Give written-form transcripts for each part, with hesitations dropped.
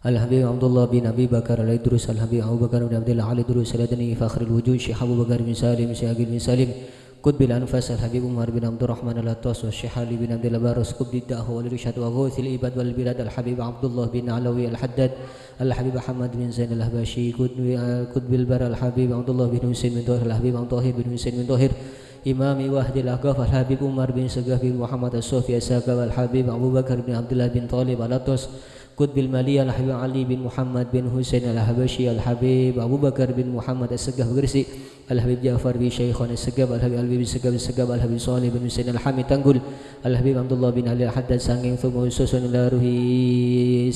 الحبيب عبد الله بن أبي بكر الإدرس الحبيب أبو بكر بن عبد الله علي الإدرس الأدني فخر الوجود شيخ أبو بكر بن سالم شيخ بن سالم قطب الأنفاس الحبيب عمر بن عبد الرحمن الأطاس والشيخ علي بن عبد الله بارس قطب الدعوة والرشاد وغوث العباد والبلاد الحبيب عبد الله بن علوي الحداد الحبيب محمد بن زين الأحبشي قطب البر الحبيب عبد الله بن حسين بن طاهر الحبيب عبد طاهر بن حسين بن طاهر إمام واحد الأحقاف الحبيب عمر بن سقاف بن محمد الصوفي الساقب الحبيب أبو بكر بن عبد الله بن طالب الأطاس قطب المالية الحبيب علي بن محمد بن حسين الحبشي الحبيب أبو بكر بن محمد السقاف القرسي الحبيب جعفر بن شيخان السقاف الحبيب علي بن السقاف الحبيب صالح بن حسين الحامي تنقل الحبيب عبد الله بن علي الحداد سانغين ثم وسوسن إلى روح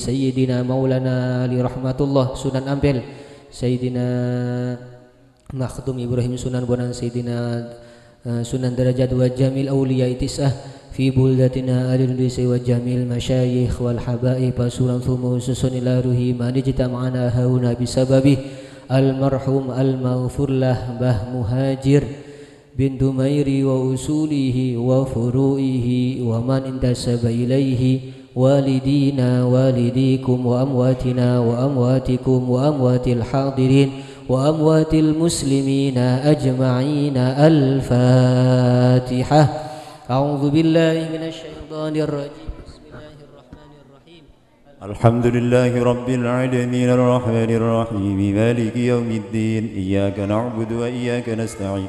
سيدنا مولانا علي رحمة الله سنن أمبل سيدنا مخدوم إبراهيم سنن بنان سيدنا سنن درجات وجميل أولياء تسعة في بلدتنا آل الرئيس وجميع المشايخ والحبائب سورا ثم وسوسن إلى روح من اجتمعنا هنا بسببه المرحوم المغفور له به مهاجر بن دميري وأصوله وفروئه ومن انتسب إليه والدينا والديكم وأمواتنا وأمواتكم وأموات الحاضرين وأموات المسلمين أجمعين. الفاتحة. أعوذ بالله من الشيطان الرجيم. بسم الله الرحمن الرحيم. الحمد لله رب العالمين الرحمن الرحيم مالك يوم الدين إياك نعبد وإياك نستعين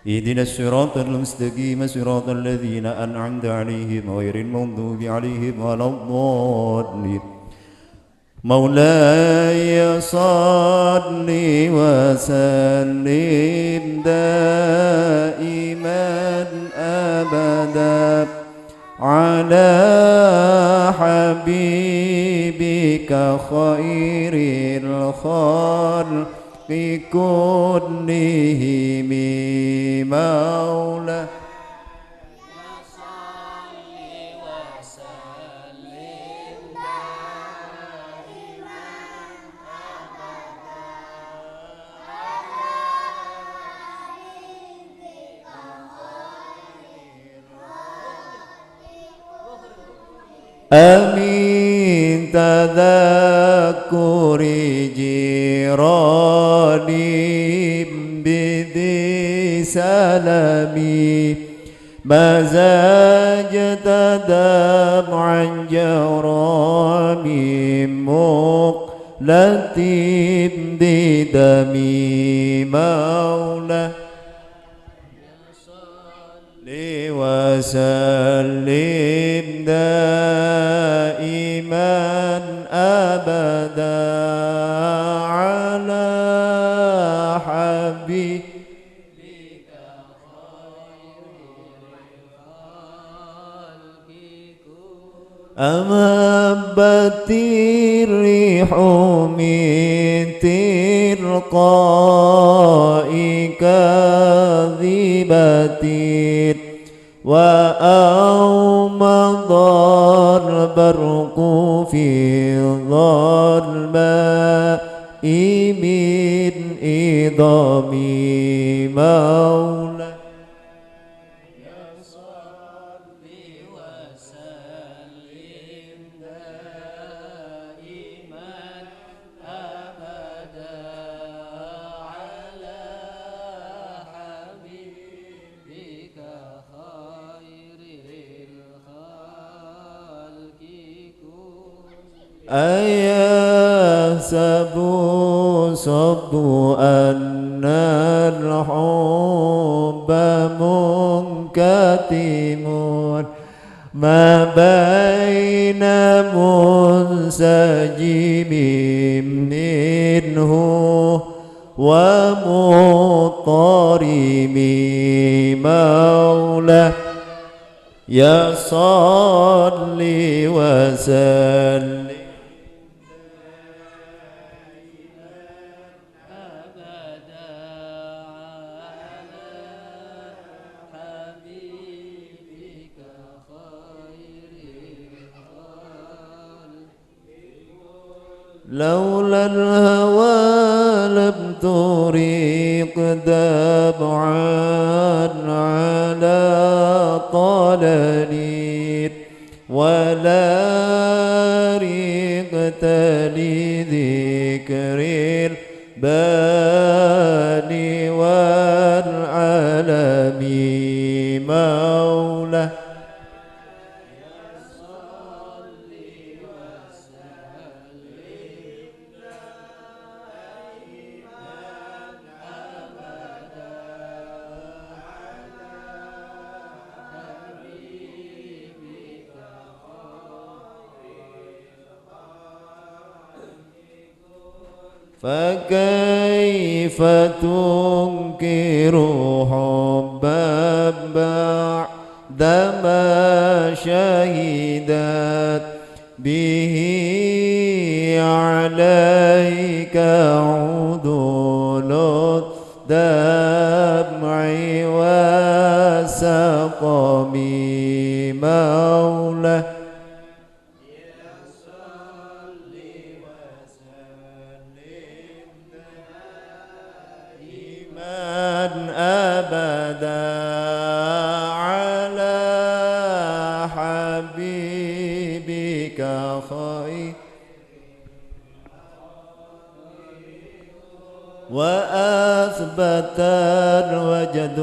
اهدنا الصراط المستقيم صراط الذين أنعمت عليهم غير المغضوب عليهم ولا الضالين. مولاي صل وسلم دائما أبدا على حبيبك خير الخلق كلهم مولا آمين. تذكر جيراني بذي سلامي مزاج تدم عن جرامي مقلة بدمي مولا وسلم دائما أبدا على حبيبك أمبت الريح من تلقاء كاذبة وأومض البرق في الظلماء من إضام مولا صل وسلم دائما أبدا على حبيبك أيحسب صب أن الحب منكتم ما بين منسجم منه ومضطرم مولا يا صل وسلم لولا الهوى لم تريق دمعا على طلل ولا ريقت لذكر الباني والعالم مولاه. فكيف تنكر حبا بعدما شهدت به عليك عدول الدمع والسقم مولاه. أبدا على حبيبك خير وأثبت الوجد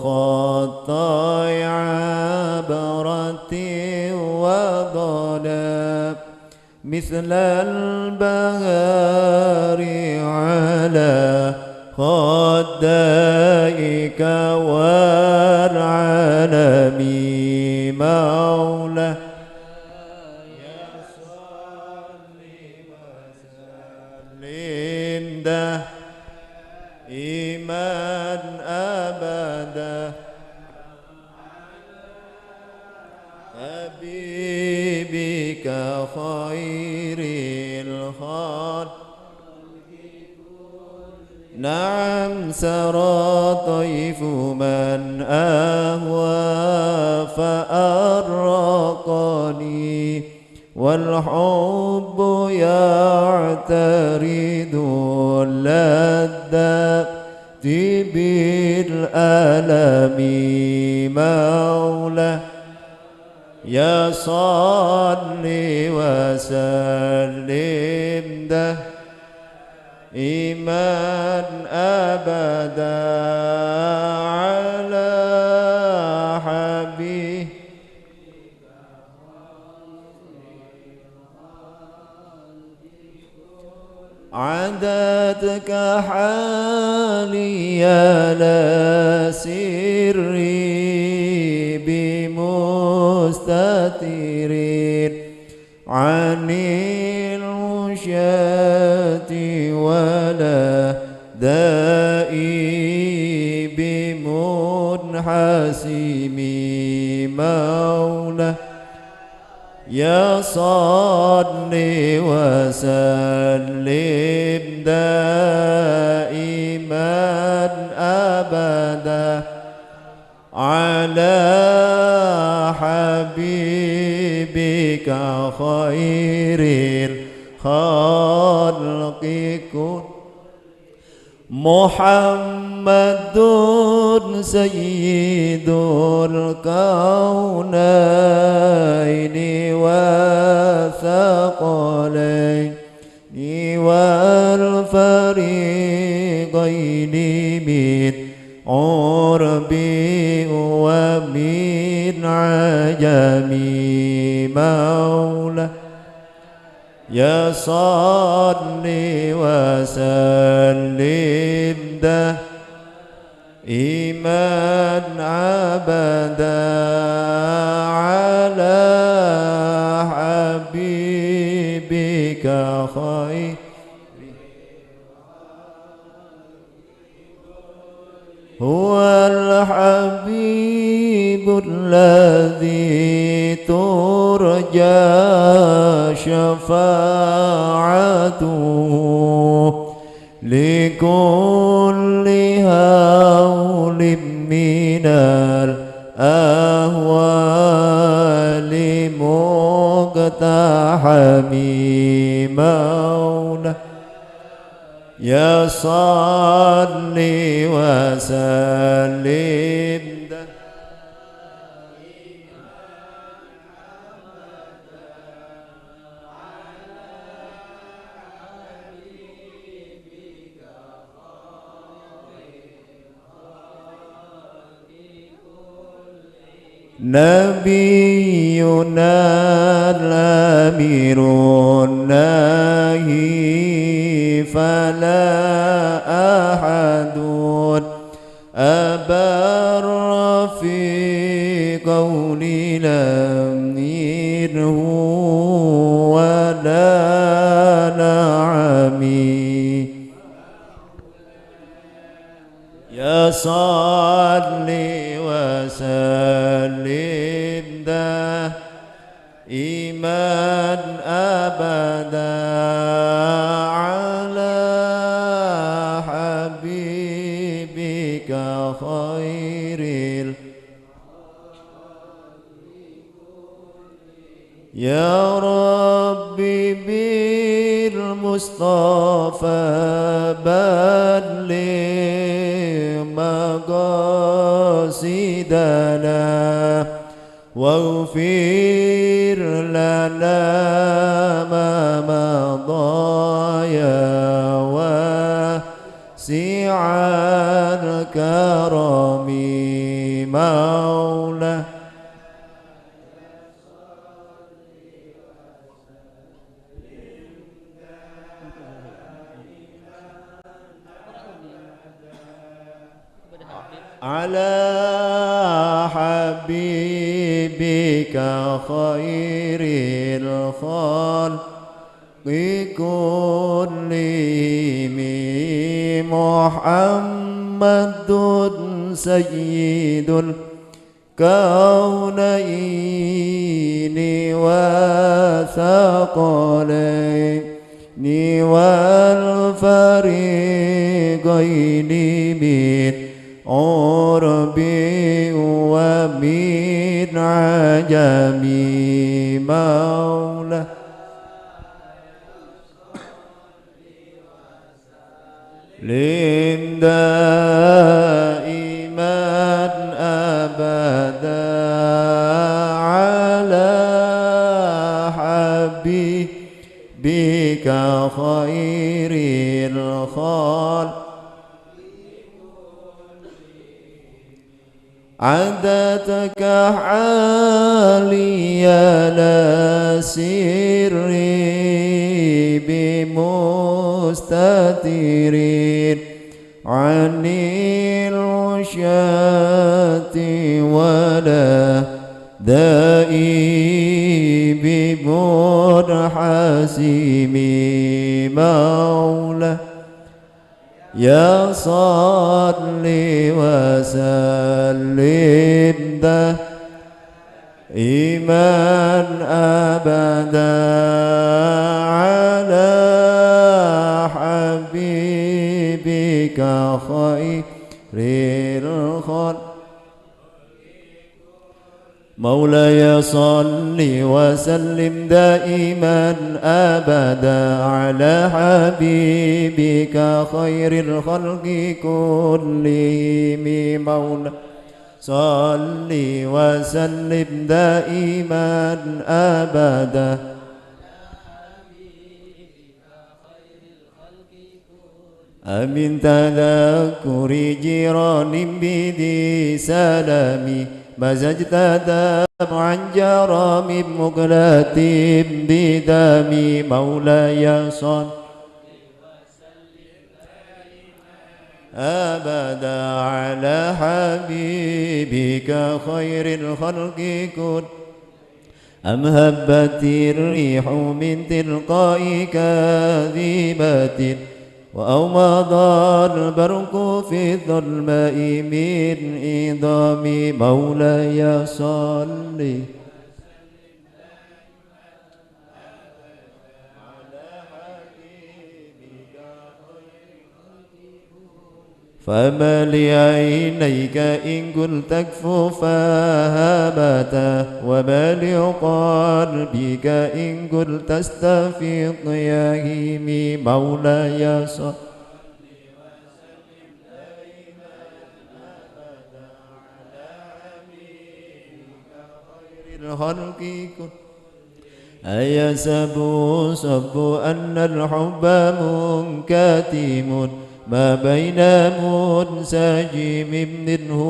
خطي عبرة وضلاب مثل البهار على خديك والعالم مولاه. يا صل وسلم دائما أبدا حبيبك خير الخلق. نعم سرى طيف من أهوى فأرقني والحب يعترض اللذات بالألم مولاه. يا صل وسلم إيمان أبدا على حبيبك عدتك حالي لا سري بمستترين عن الوشاة ولا دائي بمنحسم مولاه. يا صل وسلم دائما أبدا على حبيبك خير الخلق كل محمد سيد الكونين والثقلين والفريقين من عرب ومن عجم مولاه. يا صل وسلم دائما أبدا على حبيبك خير هو الحبيب الذي ترجى شفاعته لكل هول من الأهوال مقتحم مولاه. يا صل وسلم نبينا الأمير الناهي فلا أحد أبر في قول لم يره ولا نعمي يا صلي وسلم دائما أبدا على حبيبك خير يا ربي بالمصطفى بلغ مقاصدنا واغفر لنا ما مضى يا واسع الكرم مولاه على حبيبك خير الخلق كلهم محمد سيد الكونين وثقلين والفريقين من عرب ومن عجم مولى دائما أبدا على حبيبك خير الخلق عدتك حالي لا سري بمستترين عن الوشاة ولا دائي بمنحسم مولى يا صلي وسلم دائما أبدا على حبيبك خير الخلق مولاي صل وسلم دائما أبدا على حبيبك خير الخلق كلهم مولاي صل وسلم دائما أبدا أمن تذكر جيران بذي سلامي مزجت دمعا جرى من مقلة بدمي مولاي صل أبدا على حبيبك خير الخلق كن أم هبت الريح من تلقاء كاذبة أو مضى البرق في الظلماء من إضام مولاي صل فما لعينيك إن قلت اكف فهبتا وما لقلبك إن قلت استفيض يا هيمي مولاي صل الخلق كن أيسب صب أن الحب منكتم ما بين منسجم منه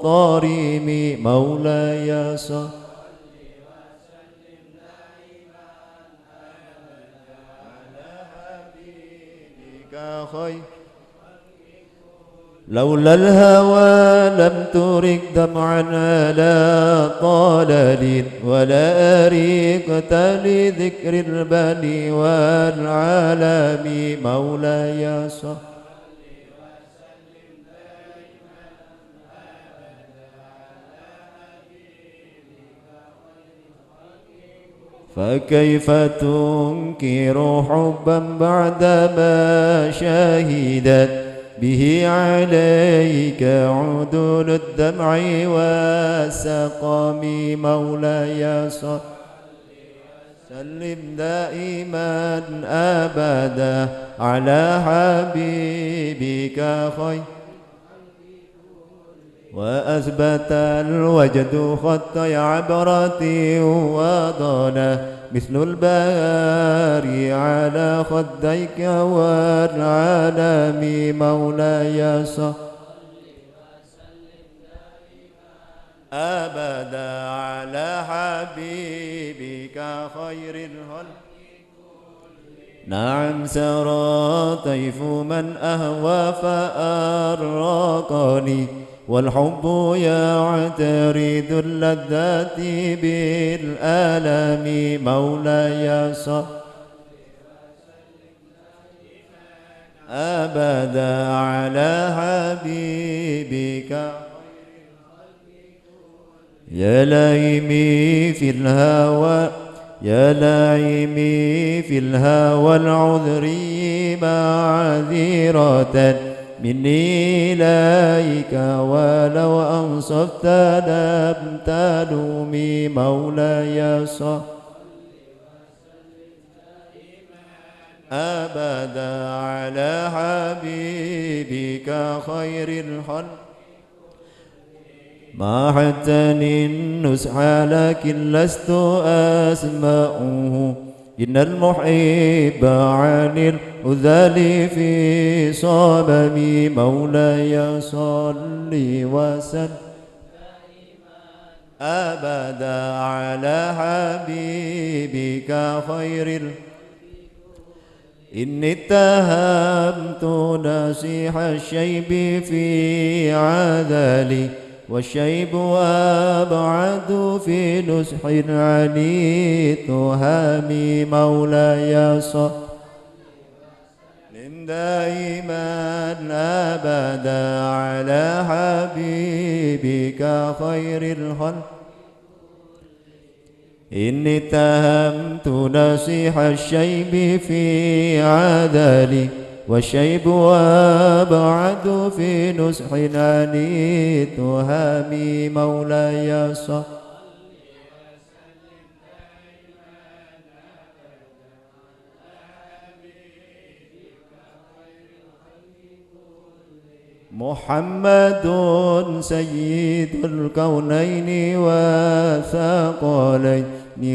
ومضطرم مولاي صل خير لولا الهوى لم ترك دمعا على طلل ولا أريقت لذكر البني والعالم مولاي صل فكيف تنكر حبا بعدما شهدت به عليك عدول الدمع والسقام مولاي صل سلم دائما أبدا على حبيبك خير وأثبت الوجد خطي عبرتي وضنا مثل الباري على خديك والعالم مولاي صل أبدا على حبيبك خير الخلق نعم سرى طيف من أهوى فأرقني والحب يعترض اللذات بالآلام مولاي صل أبدا على حبيبك يا لائمي في الهوى يا لائمي في الهوى العذري معذرة مني إليك ولو أنصفت لم تلومي مولاي صل أبدا على حبيبك خير الخلق ما حتني النزح لكن لست أسمعه إن المحب عن الأذل في صمم مولاي صل وسلم أبدا على حبيبك خير إني اتهمت نصيح الشيب في عذلي والشيب أبعد في نسح عني تهامي مولاي صل دائما أبدا على حبيبك خير الخلق إني اتهمت نصيح الشيب في عذلي والشيب أبعد في نسح عني تهامي مولاي صل محمد سيد الكونين والثقلين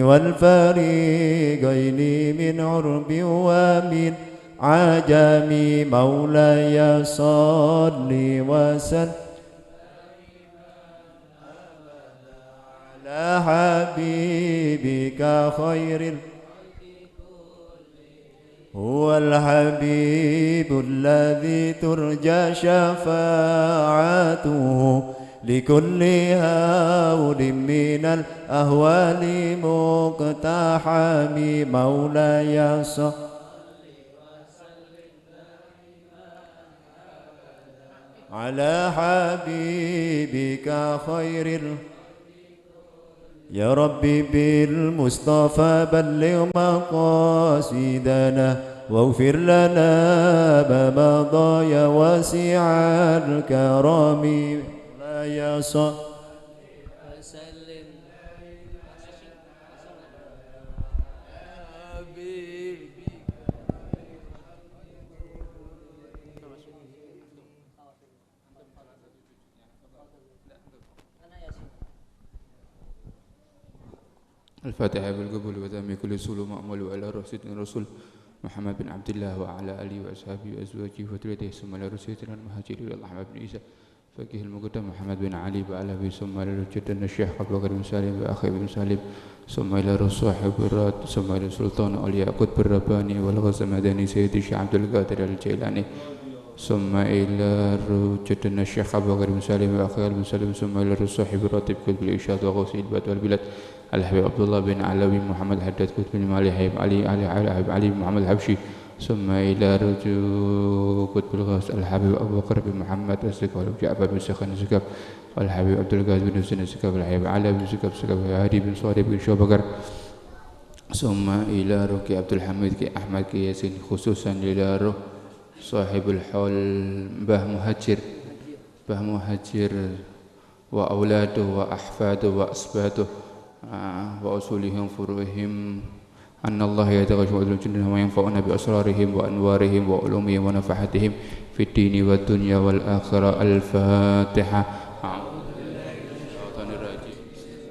والفريقين من عرب ومن عجم مولاي صل وسلم على حبيبك خير هو الحبيب الذي ترجى شفاعته لكل هول من الأهوال مقتحم مولاي صل على حبيبك خير يا ربي بالمصطفى بلغ مقاصدنا واغفر لنا ما مضى يا واسع الكرم لا يصح وسلم الفاتحة بالقبول وتامي كل سلو مأمول وعلى رسول الرسول محمد بن عبد الله وعلى آله وأصحابه وأزواجه وذريته ثم إلى رسولنا المهاجر إلى الله محمد بن عيسى فقيه المقدم محمد بن علي وعلى أبي ثم إلى جدنا الشيخ أبو بكر بن سالم وأخي بن سالم ثم إلى صاحب الراد ثم إلى سلطان أولياء قطب الرباني والغزم مدني سيدي الشيخ عبد القادر الجيلاني ثم إلى جدنا الشيخ أبو بكر بن سالم وأخي بن سالم ثم إلى صاحب الراتب قطب الإرشاد وغوث البلاد والبلاد الحبيب عبد الله بن علوي محمد حداد قطب بن مالي حبيب علي بن محمد الحبشي ثم إلى رجوع قطب الغوث الحبيب أبو بكر بن محمد الزكاب والجعفر بن سخن الزكاب والحبيب عبد القادر بن حسين الزكاب الحبيب علي بن زكاب هادي بن صالح بن شوبكر ثم إلى ركي عبد الحميد كي أحمد كي ياسين خصوصا إلى روح صاحب الحول به مهجر وأولاده وأحفاده وأسباته وأصولهم فروعهم أن الله يتغشوا الجنة وينفعنا بأسرارهم وأنوارهم وعلومهم ونفحاتهم في الدين والدنيا والآخرة. الفاتحة.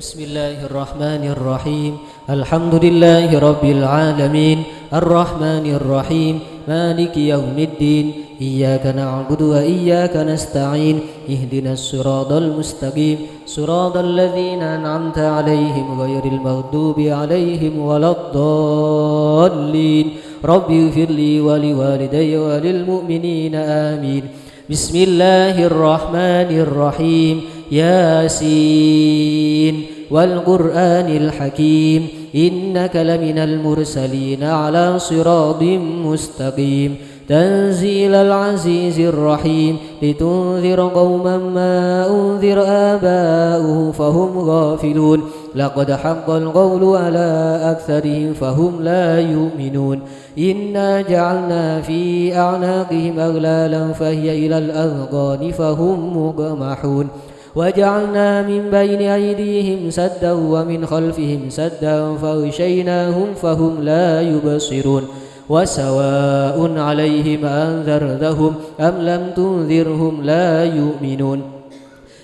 بسم الله الرحمن الرحيم. الحمد لله رب العالمين الرحمن الرحيم مالك يوم الدين إياك نعبد وإياك نستعين اهدنا الصراط المستقيم صراط الذين أنعمت عليهم غير المغضوب عليهم ولا الضالين رب اغفر لي ولوالدي وللمؤمنين آمين. بسم الله الرحمن الرحيم ياسين والقرآن الحكيم إنك لمن المرسلين على صراط مستقيم تنزيل العزيز الرحيم لتنذر قوما ما أنذر آباؤهم فهم غافلون لقد حق القول على أكثرهم فهم لا يؤمنون إنا جعلنا في أعناقهم أغلالا فهي إلى الأذقان فهم مقمحون وجعلنا من بين أيديهم سدا ومن خلفهم سدا فغشيناهم فهم لا يبصرون وسواء عليهم أنذرتهم أم لم تنذرهم لا يؤمنون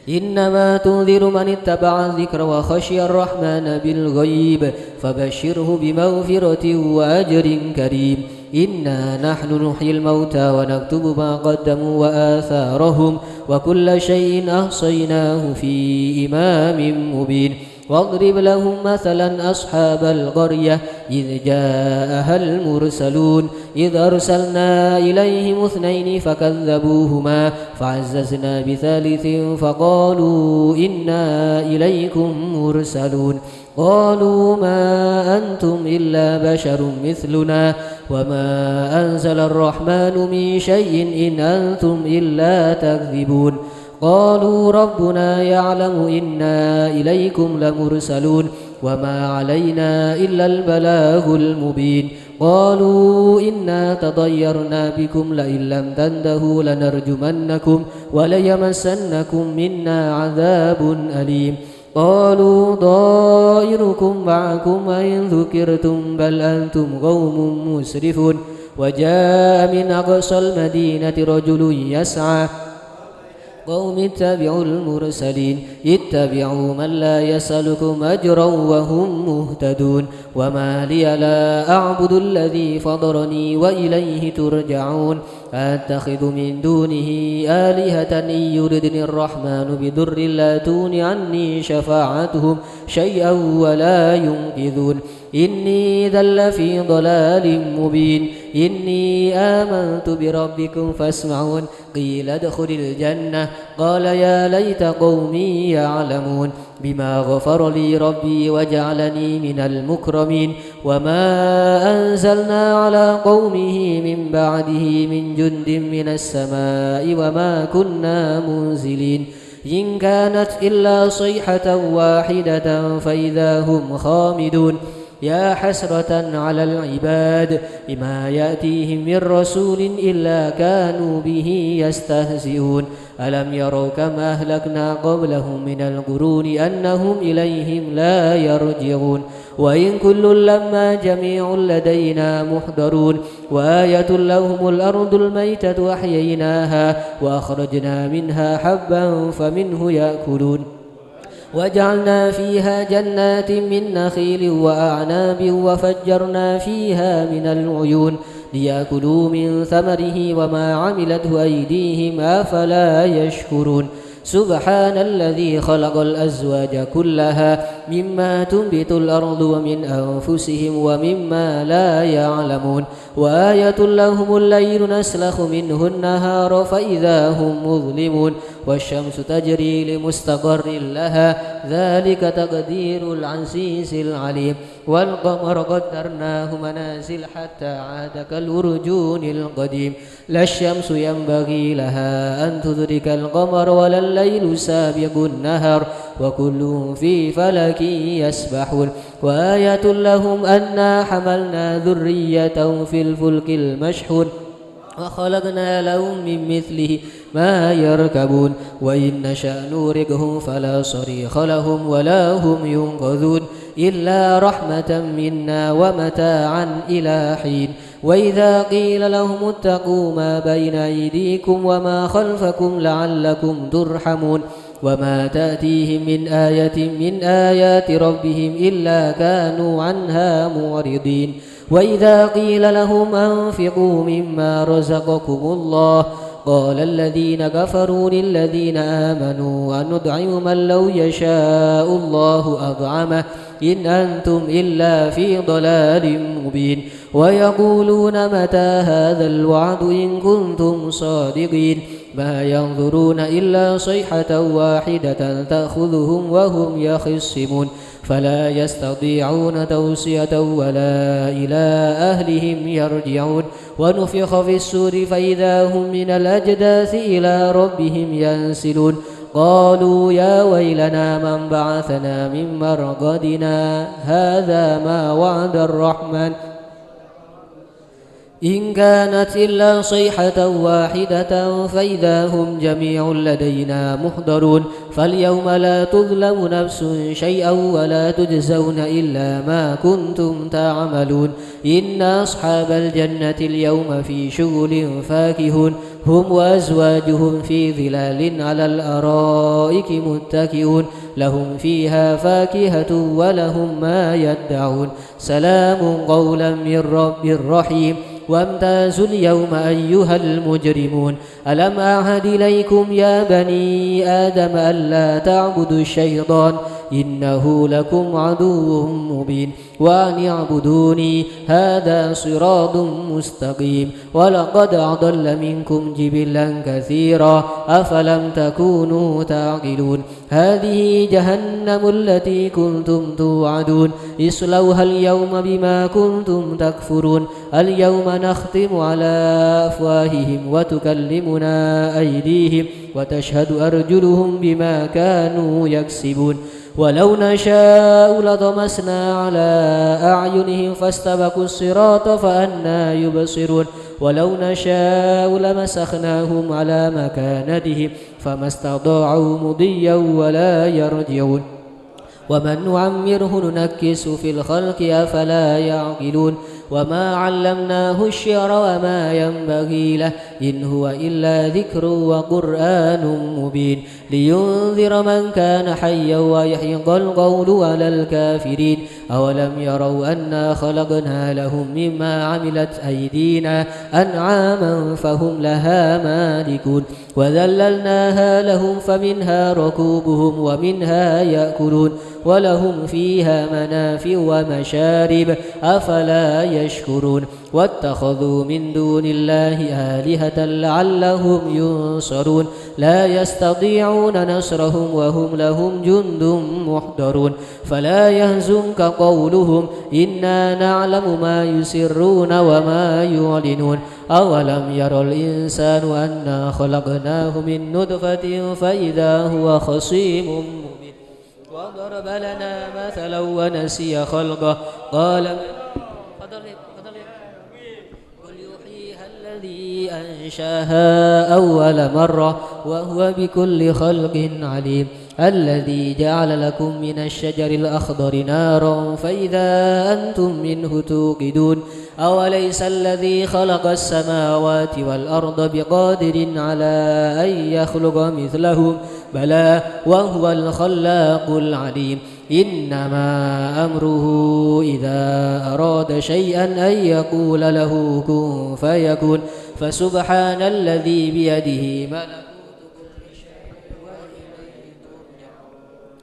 إنما تنذر من اتبع الذكر وخشي الرحمن بالغيب فبشره بمغفرة وأجر كريم. إنا نحن نحيي الموتى ونكتب ما قدموا وآثارهم وكل شيء أحصيناه في إمام مبين. واضرب لهم مثلا أصحاب القرية إذ جاءها المرسلون إذ أرسلنا إليهم 2 فكذبوهما فعززنا بثالث فقالوا إنا إليكم مرسلون قالوا ما أنتم إلا بشر مثلنا وما أنزل الرحمن من شيء إن أنتم إلا تكذبون قالوا ربنا يعلم إنا إليكم لمرسلون وما علينا إلا البلاغ المبين قالوا إنا تطيرنا بكم لئن لم تنتهوا لنرجمنكم وليمسنكم منا عذاب أليم قالوا طائركم معكم وإن ذكرتم بل أنتم قوم مسرفون وجاء من أقصى المدينة رجل يسعى قوم اتبعوا المرسلين اتبعوا من لا يسألكم أجرا وهم مهتدون وما لي لا أعبد الذي فضرني وإليه ترجعون أتخذ من دونه آلهة إن يردني الرحمن بضر لا تغن عني شفاعتهم شيئا ولا ينقذون إني إذا لفي ضلال مبين إني آمنت بربكم فاسمعون قيل ادخل الجنة قال يا ليت قومي يعلمون بما غفر لي ربي وجعلني من المكرمين وما أنزلنا على قومه من بعده من جند من السماء وما كنا منزلين إن كانت إلا صيحة واحدة فإذا هم خامدون يا حسرة على العباد بما يأتيهم من رسول إلا كانوا به يستهزئون ألم يروا كم أهلكنا قبلهم من القرون أنهم إليهم لا يرجعون وإن كل لما جميع لدينا محضرون وآية لهم الأرض الميتة أحييناها وأخرجنا منها حبا فمنه يأكلون وجعلنا فيها جنات من نخيل وأعناب وفجرنا فيها من العيون ليأكلوا من ثمره وما عملته أيديهم أفلا يشكرون سبحان الذي خلق الأزواج كلها مما تنبت الأرض ومن أنفسهم ومما لا يعلمون وآية لهم الليل نسلخ منه النهار فإذا هم مظلمون والشمس تجري لمستقر لها ذلك تقدير العزيز العليم والقمر قدرناه منازل حتى عاد كالأرجون القديم لا الشمس ينبغي لها أن تدرك القمر ولا الليل سابق النهر وكل في فلك يسبحون وآية لهم أنا حملنا ذرية في الفلك المشحون وخلقنا لهم من مثله ما يركبون وإن نشأ نورقهم فلا صريخ لهم ولا هم ينقذون إلا رحمة منا ومتاعا إلى حين وإذا قيل لهم اتقوا ما بين أيديكم وما خلفكم لعلكم ترحمون وما تأتيهم من آية من آيات ربهم إلا كانوا عنها معرضين وإذا قيل لهم أنفقوا مما رزقكم الله قال الذين كفروا للذين آمنوا أنطعم من لو يشاء الله أطعمه إن أنتم إلا في ضلال مبين ويقولون متى هذا الوعد إن كنتم صادقين ما ينظرون إلا صيحة واحدة تأخذهم وهم يخصمون فلا يستطيعون توصية ولا إلى أهلهم يرجعون ونفخ في السور فإذا هم من الأجداث إلى ربهم ينسلون قالوا يا ويلنا من بعثنا من مرقدنا هذا ما وعد الرحمن إن كانت إلا صيحة واحدة فإذا هم جميع لدينا محضرون فاليوم لا تظلم نفس شيئا ولا تجزون إلا ما كنتم تعملون إن أصحاب الجنة اليوم في شغل فاكهون هم وأزواجهم في ظلال على الأرائك متكئون لهم فيها فاكهة ولهم ما يدعون سلام قولا من رب رحيم وامتازوا اليوم أيها المجرمون ألم أعهد إليكم يا بني آدم ألا تعبدوا الشيطان إنه لكم عدو مبين وأن اعبدوني هذا صراط مستقيم ولقد أضل منكم جبلا كثيرا أفلم تكونوا تعقلون هذه جهنم التي كنتم توعدون اصلوها اليوم بما كنتم تكفرون اليوم نختم على أفواههم وتكلمنا أيديهم وتشهد أرجلهم بما كانوا يكسبون ولو نشاء لطمسنا على أعينهم فاستبقوا الصراط فأنى يبصرون ولو نشاء لمسخناهم على مكانتهم فما استطاعوا مضيا ولا يرجعون ومن نعمره ننكس في الخلق أفلا يعقلون وما علمناه الشعر وما ينبغي له إن هو إلا ذكر وقرآن مبين لينذر من كان حيا ويحيق القول على الكافرين أولم يروا أنا خلقنا لهم مما عملت أيدينا أنعاما فهم لها مالكون وذللناها لهم فمنها ركوبهم ومنها يأكلون ولهم فيها منافع ومشارب أفلا يشكرون واتخذوا من دون الله آلهة لعلهم ينصرون لا يستطيعون نصرهم وهم لهم جند محضرون فلا يهزنك قولهم إنا نعلم ما يسرون وما يعلنون أولم ير الإنسان أنا خلقناه من نطفة فإذا هو خصيم مبين وضرب لنا مثلا ونسي خلقه قال قل يحييها الذي أنشاها أول مرة وهو بكل خلق عليم الذي جعل لكم من الشجر الأخضر نارا فإذا أنتم منه توقدون أوليس الذي خلق السماوات والأرض بقادر على أن يخلق مثلهم بلى وهو الخلاق العليم إنما أمره إذا أراد شيئا أن يقول له كن فيكون فسبحان الذي بيده ملكوت كل شيء وإليه ترجعون.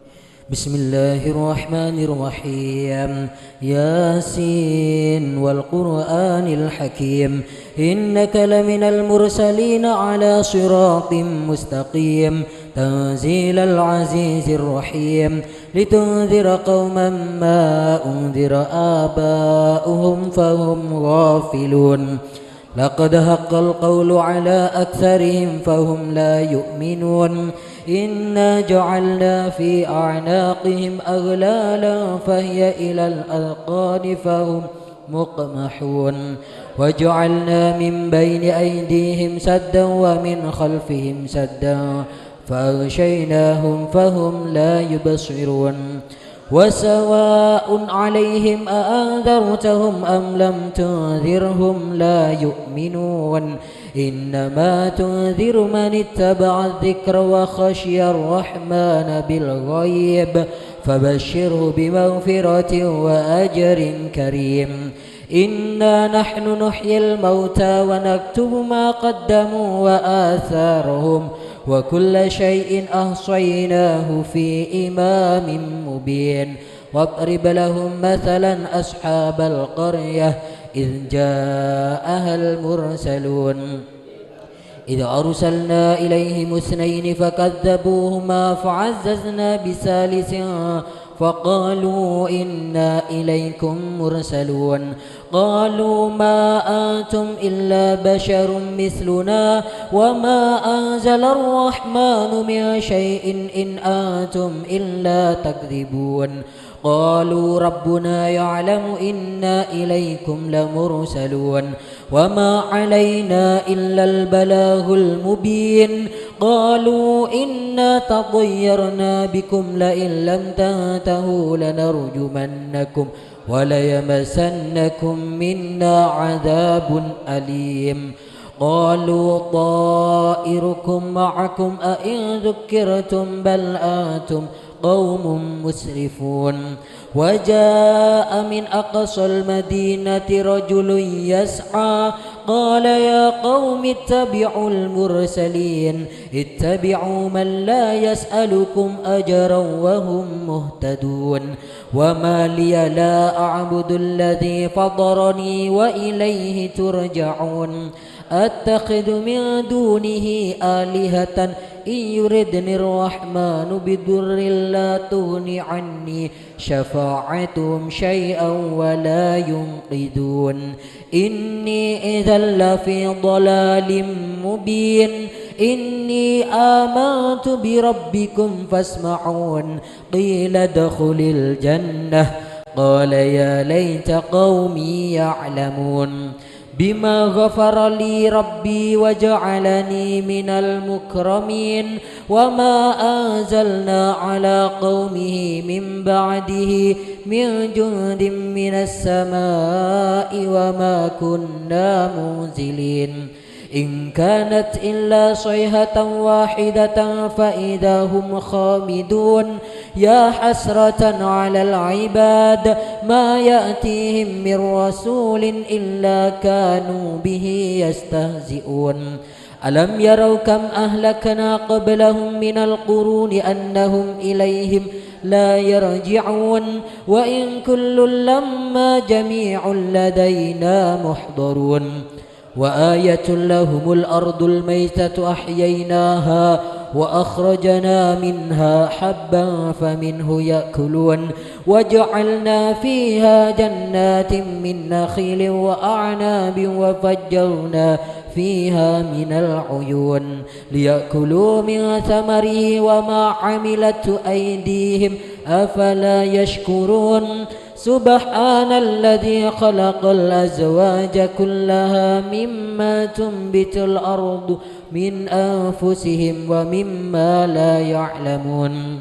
بسم الله الرحمن الرحيم. ياسين والقرآن الحكيم إنك لمن المرسلين على صراط مستقيم تنزيل العزيز الرحيم لتنذر قوما ما أنذر آباؤهم فهم غافلون. لقد حق القول على أكثرهم فهم لا يؤمنون. إنا جعلنا في أعناقهم أغلالا فهي إلى الأذقان فهم مقمحون. وجعلنا من بين أيديهم سدا ومن خلفهم سدا فأغشيناهم فهم لا يبصرون. وسواء عليهم أأنذرتهم أم لم تنذرهم لا يؤمنون. إنما تنذر من اتبع الذكر وخشي الرحمن بالغيب فبشره بمغفرة وأجر كريم. إنا نحن نحيي الموتى ونكتب ما قدموا وآثارهم وكل شيء أحصيناه في إمام مبين. واضرب لهم مثلا أصحاب القرية إذ جاءها المرسلون إذ أرسلنا إليهم اثنين فكذبوهما فعززنا بثالث فقالوا إنا إليكم مرسلون. قالوا ما أنتم إلا بشر مثلنا وما أنزل الرحمن من شيء إن أنتم إلا تكذبون. قالوا ربنا يعلم إنا إليكم لمرسلون وما علينا إلا البلاغ المبين. قالوا إنا تطيرنا بكم لئن لم تنتهوا لنرجمنكم وليمسنكم منا عذاب أليم. قالوا طائركم معكم أئن ذكرتم بل أنتم قوم مسرفون. وجاء من أقصى المدينة رجل يسعى قال يا قوم اتبعوا المرسلين اتبعوا من لا يسألكم أجرا وهم مهتدون. وما لي لا أعبد الذي فطرني وإليه ترجعون. أتخذ من دونه آلهة إن يردني الرحمن بضر لا تغن عني شفاعتهم شيئا ولا ينقذون. إني إذا لفي ضلال مبين. إني آمنت بربكم فاسمعون. قيل ادخل الجنة قال يا ليت قومي يعلمون. بما غفر لي ربي وجعلني من المكرمين. وما أنزلنا على قومه من بعده من جند من السماء وما كنا منزلين. إن كانت إلا صيحة واحدة فإذا هم خامدون. يا حسرة على العباد ما يأتيهم من رسول إلا كانوا به يستهزئون. ألم يروا كم أهلكنا قبلهم من القرون أنهم إليهم لا يرجعون. وإن كل لما جميع لدينا محضرون. وآية لهم الأرض الميتة أحييناها وأخرجنا منها حبا فمنه يأكلون. وجعلنا فيها جنات من نخيل وأعناب وفجرنا فيها من العيون ليأكلوا من ثمره وما عملت أيديهم أفلا يشكرون. سبحان الذي خلق الأزواج كلها مما تنبت الأرض من أنفسهم ومما لا يعلمون.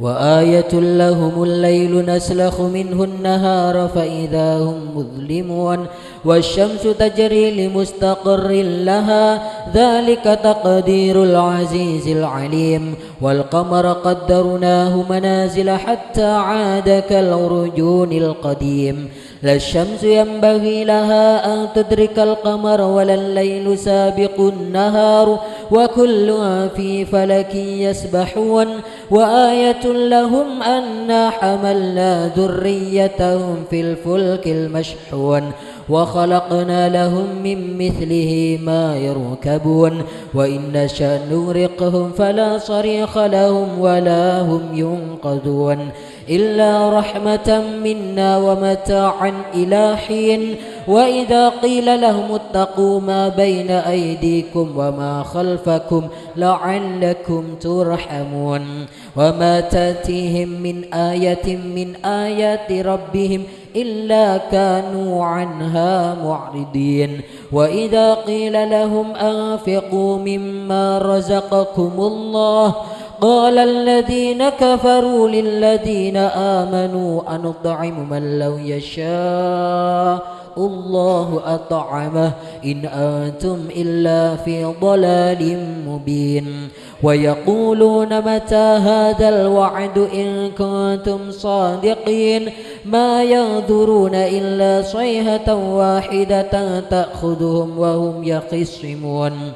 وآية لهم الليل نسلخ منه النهار فإذا هم مظلمون والشمس تجري لمستقر لها ذلك تقدير العزيز العليم والقمر قدرناه منازل حتى عاد كالعرجون القديم لا الشمس ينبغي لها أن تدرك القمر ولا الليل سابق النهار وكل في فلك يسبحون وآية لهم أنا حملنا ذريتهم في الفلك المشحون وخلقنا لهم من مثله ما يركبون وإن نشأ نغرقهم فلا صريخ لهم ولا هم ينقذون إلا رحمة منا ومتاعا إلى حين وإذا قيل لهم اتقوا ما بين أيديكم وما خلفكم لعلكم ترحمون وما تأتيهم من آية من آيات ربهم إلا كانوا عنها معرضين وإذا قيل لهم أنفقوا مما رزقكم الله قال الذين كفروا للذين آمنوا أنطعم من لو يشاء الله أطعمه إن أنتم إلا في ضلال مبين ويقولون متى هذا الوعد إن كنتم صادقين ما ينظرون إلا صيحة واحدة تأخذهم وهم يخصمون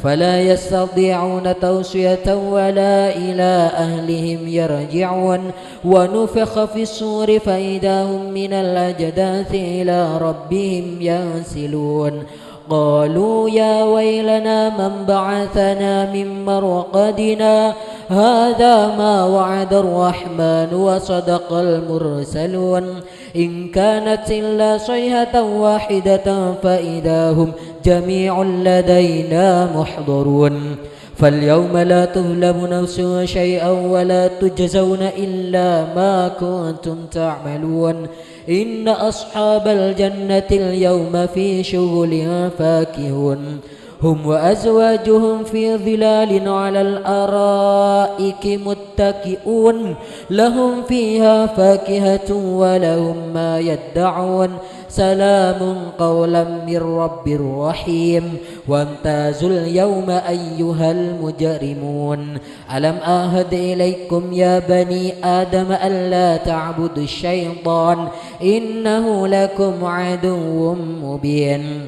فلا يستطيعون توصية ولا إلى أهلهم يرجعون ونفخ في الصور فإذا هم من الأجداث إلى ربهم ينسلون قالوا يا ويلنا من بعثنا من مرقدنا هذا ما وعد الرحمن وصدق المرسلون إن كانت إلا صيحة واحدة فإذا هم جميع لدينا محضرون فاليوم لا تظلم نفس شيئا ولا تجزون إلا ما كنتم تعملون إن أصحاب الجنة اليوم في شغل فاكهون هم وأزواجهم في ظلال على الأرائك متكئون لهم فيها فاكهة ولهم ما يدعون سلام قولا من رب رحيم وامتازوا اليوم أيها المجرمون ألم أعهد إليكم يا بني آدم ألا تعبدوا الشيطان إنه لكم عدو مبين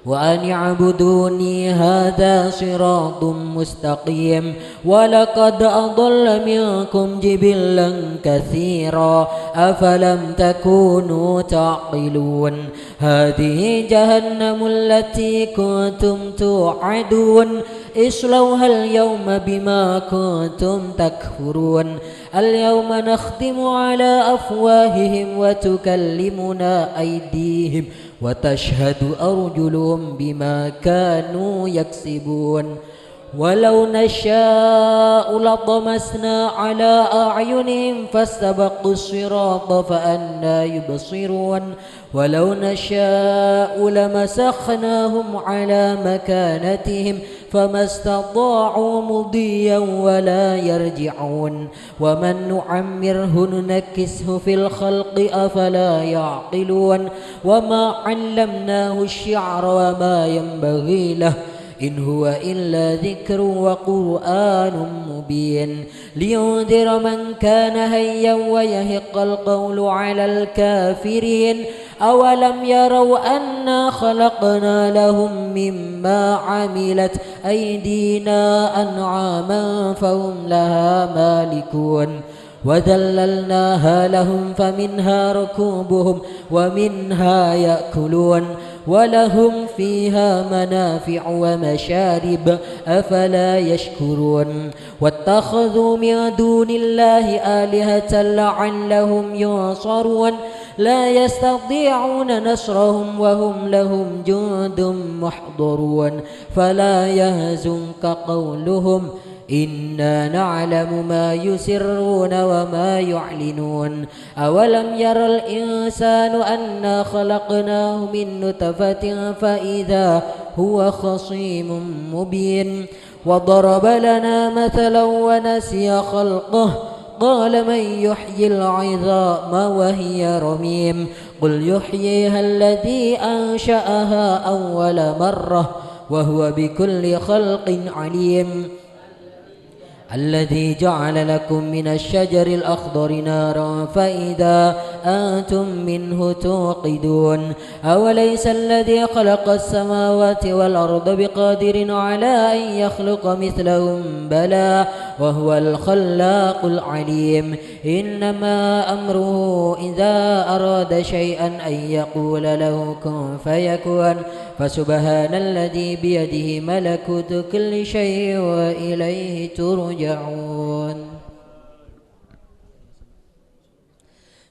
وأن اعبدوني هذا صراط مستقيم ولقد أضل منكم جبلا كثيرا أفلم تكونوا تعقلون هذه جهنم التي كنتم توعدون اصلوها اليوم بما كنتم تكفرون اليوم نختم على أفواههم وتكلمنا أيديهم وتشهد أرجلهم بما كانوا يكسبون ولو نشاء لطمسنا على أعينهم فاستبقوا الصراط فأنى يبصرون ولو نشاء لمسخناهم على مكانتهم فما استطاعوا مضيا ولا يرجعون ومن نعمره ننكسه في الخلق أفلا يعقلون وما علمناه الشعر وما ينبغي له إن هو إلا ذكر وقرآن مبين لينذر من كان هيا ويهق القول على الكافرين أولم يروا أنا خلقنا لهم مما عملت أيدينا أنعاما فهم لها مالكون وذللناها لهم فمنها ركوبهم ومنها يأكلون ولهم فيها منافع ومشارب أفلا يشكرون واتخذوا من دون الله آلهة لعلهم ينصرون لا يستطيعون نصرهم وهم لهم جند محضرون فلا يهزنك قولهم إنا نعلم ما يسرون وما يعلنون أولم ير الإنسان أنا خلقناه من نطفة فإذا هو خصيم مبين وضرب لنا مثلا ونسي خلقه قال من يحيي العظام وهي رميم قل يحييها الذي أنشأها أول مرة وهو بكل خلق عليم الذي جعل لكم من الشجر الأخضر نارا فإذا أنتم منه توقدون أوليس الذي خلق السماوات والأرض بقادر على أن يخلق مثلهم بلى وهو الخلاق العليم إنما أمره إذا أراد شيئا أن يقول له كن فيكون فسبحان الذي بيده ملكوت كل شيء وإليه ترجعون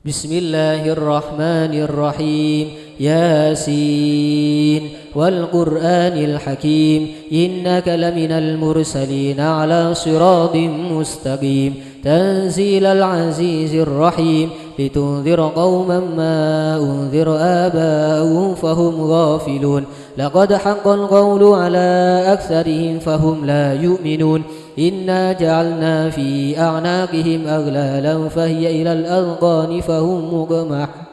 بسم الله الرحمن الرحيم ياسين والقرآن الحكيم إنك لمن المرسلين على صراط مستقيم تنزيل العزيز الرحيم لتنذر قوما ما أنذر آباؤهم فهم غافلون لقد حق القول على أكثرهم فهم لا يؤمنون إنا جعلنا في أعناقهم أغلالا فهي إلى الأذقان فهم مقمحون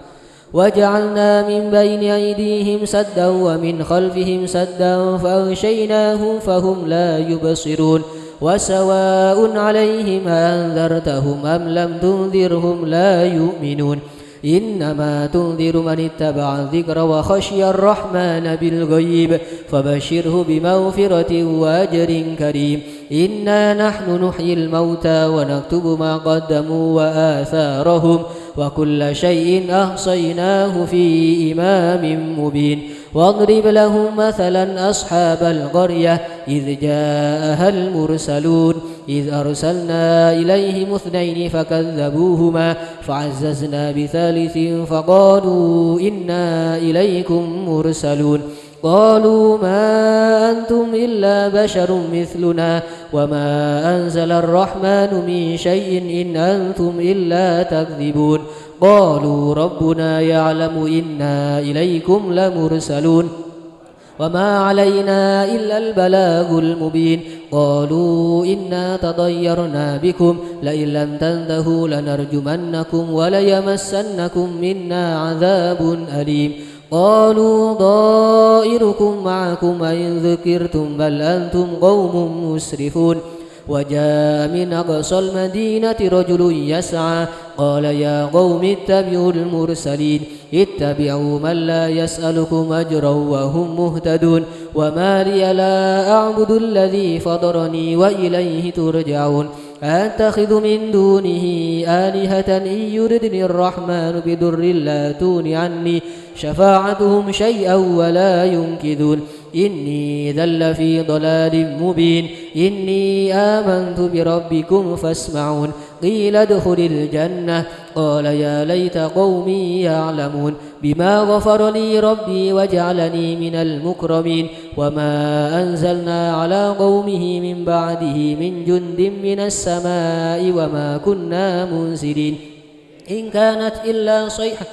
وجعلنا من بين أيديهم سدا ومن خلفهم سدا فأغشيناهم فهم لا يبصرون وسواء عليهم أنذرتهم أم لم تنذرهم لا يؤمنون إنما تنذر من اتبع الذكر وخشي الرحمن بالغيب فبشره بمغفرة وأجر كريم إنا نحن نحيي الموتى ونكتب ما قدموا وآثارهم وكل شيء أحصيناه في إمام مبين واضرب لهم مثلا أصحاب القرية إذ جاءها المرسلون إذ أرسلنا إليهم 2 فكذبوهما فعززنا بثالث فقالوا إنا إليكم مرسلون قالوا ما أنتم إلا بشر مثلنا وما أنزل الرحمن من شيء إن أنتم إلا تكذبون قالوا ربنا يعلم إنا إليكم لمرسلون وما علينا إلا البلاغ المبين قالوا إنا تطيرنا بكم لئن لم تنتهوا لنرجمنكم وليمسنكم منا عذاب أليم قالوا ضائركم معكم إن ذكرتم بل أنتم قوم مسرفون وجاء من أقصى المدينة رجل يسعى قال يا قوم اتبعوا المرسلين اتبعوا من لا يسألكم أجرا وهم مهتدون وما لي لا أعبد الذي فطرني وإليه ترجعون أتخذ من دونه آلهة إن يردني الرحمن بضر لا تغن عني شفاعتهم شيئا ولا ينقذون إني إذا لفي ضلال مبين إني آمنت بربكم فاسمعون قيل ادخل الجنة قال يا ليت قومي يعلمون بما غفر لي ربي وجعلني من المكرمين وما أنزلنا على قومه من بعده من جند من السماء وما كنا منزلين إن كانت إلا صيحة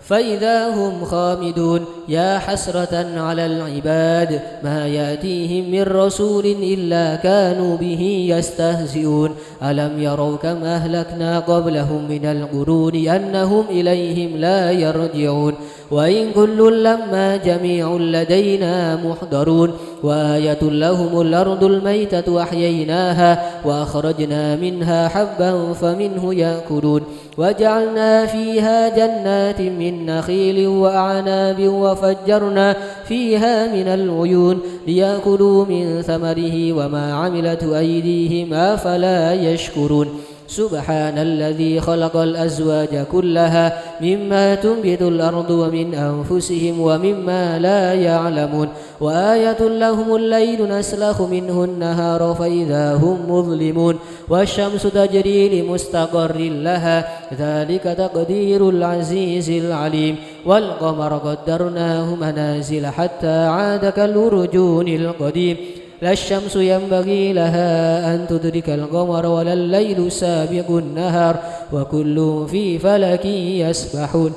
فإذا هم خامدون يا حسرة على العباد ما يأتيهم من رسول إلا كانوا به يستهزئون ألم يروا كم أهلكنا قبلهم من القرون أنهم إليهم لا يرجعون وإن كل لما جميع لدينا محضرون وآية لهم الأرض الميتة أحييناها وأخرجنا منها حبا فمنه يأكلون وجعلنا فيها جنات من نخيل وأعناب وفجرنا فيها من العيون ليأكلوا من ثمره وما عملت أيديهم أفلا يشكرون سبحان الذي خلق الأزواج كلها مما تنبت الأرض ومن أنفسهم ومما لا يعلمون وآية لهم الليل نسلخ منه النهار فإذا هم مظلمون والشمس تجري لمستقر لها ذلك تقدير العزيز العليم والقمر قدرناه منازل حتى عاد كالأرجون القديم لا الشمس ينبغي لها أن تدرك القمر ولا الليل سابق النهار وكل في فلك يسبحون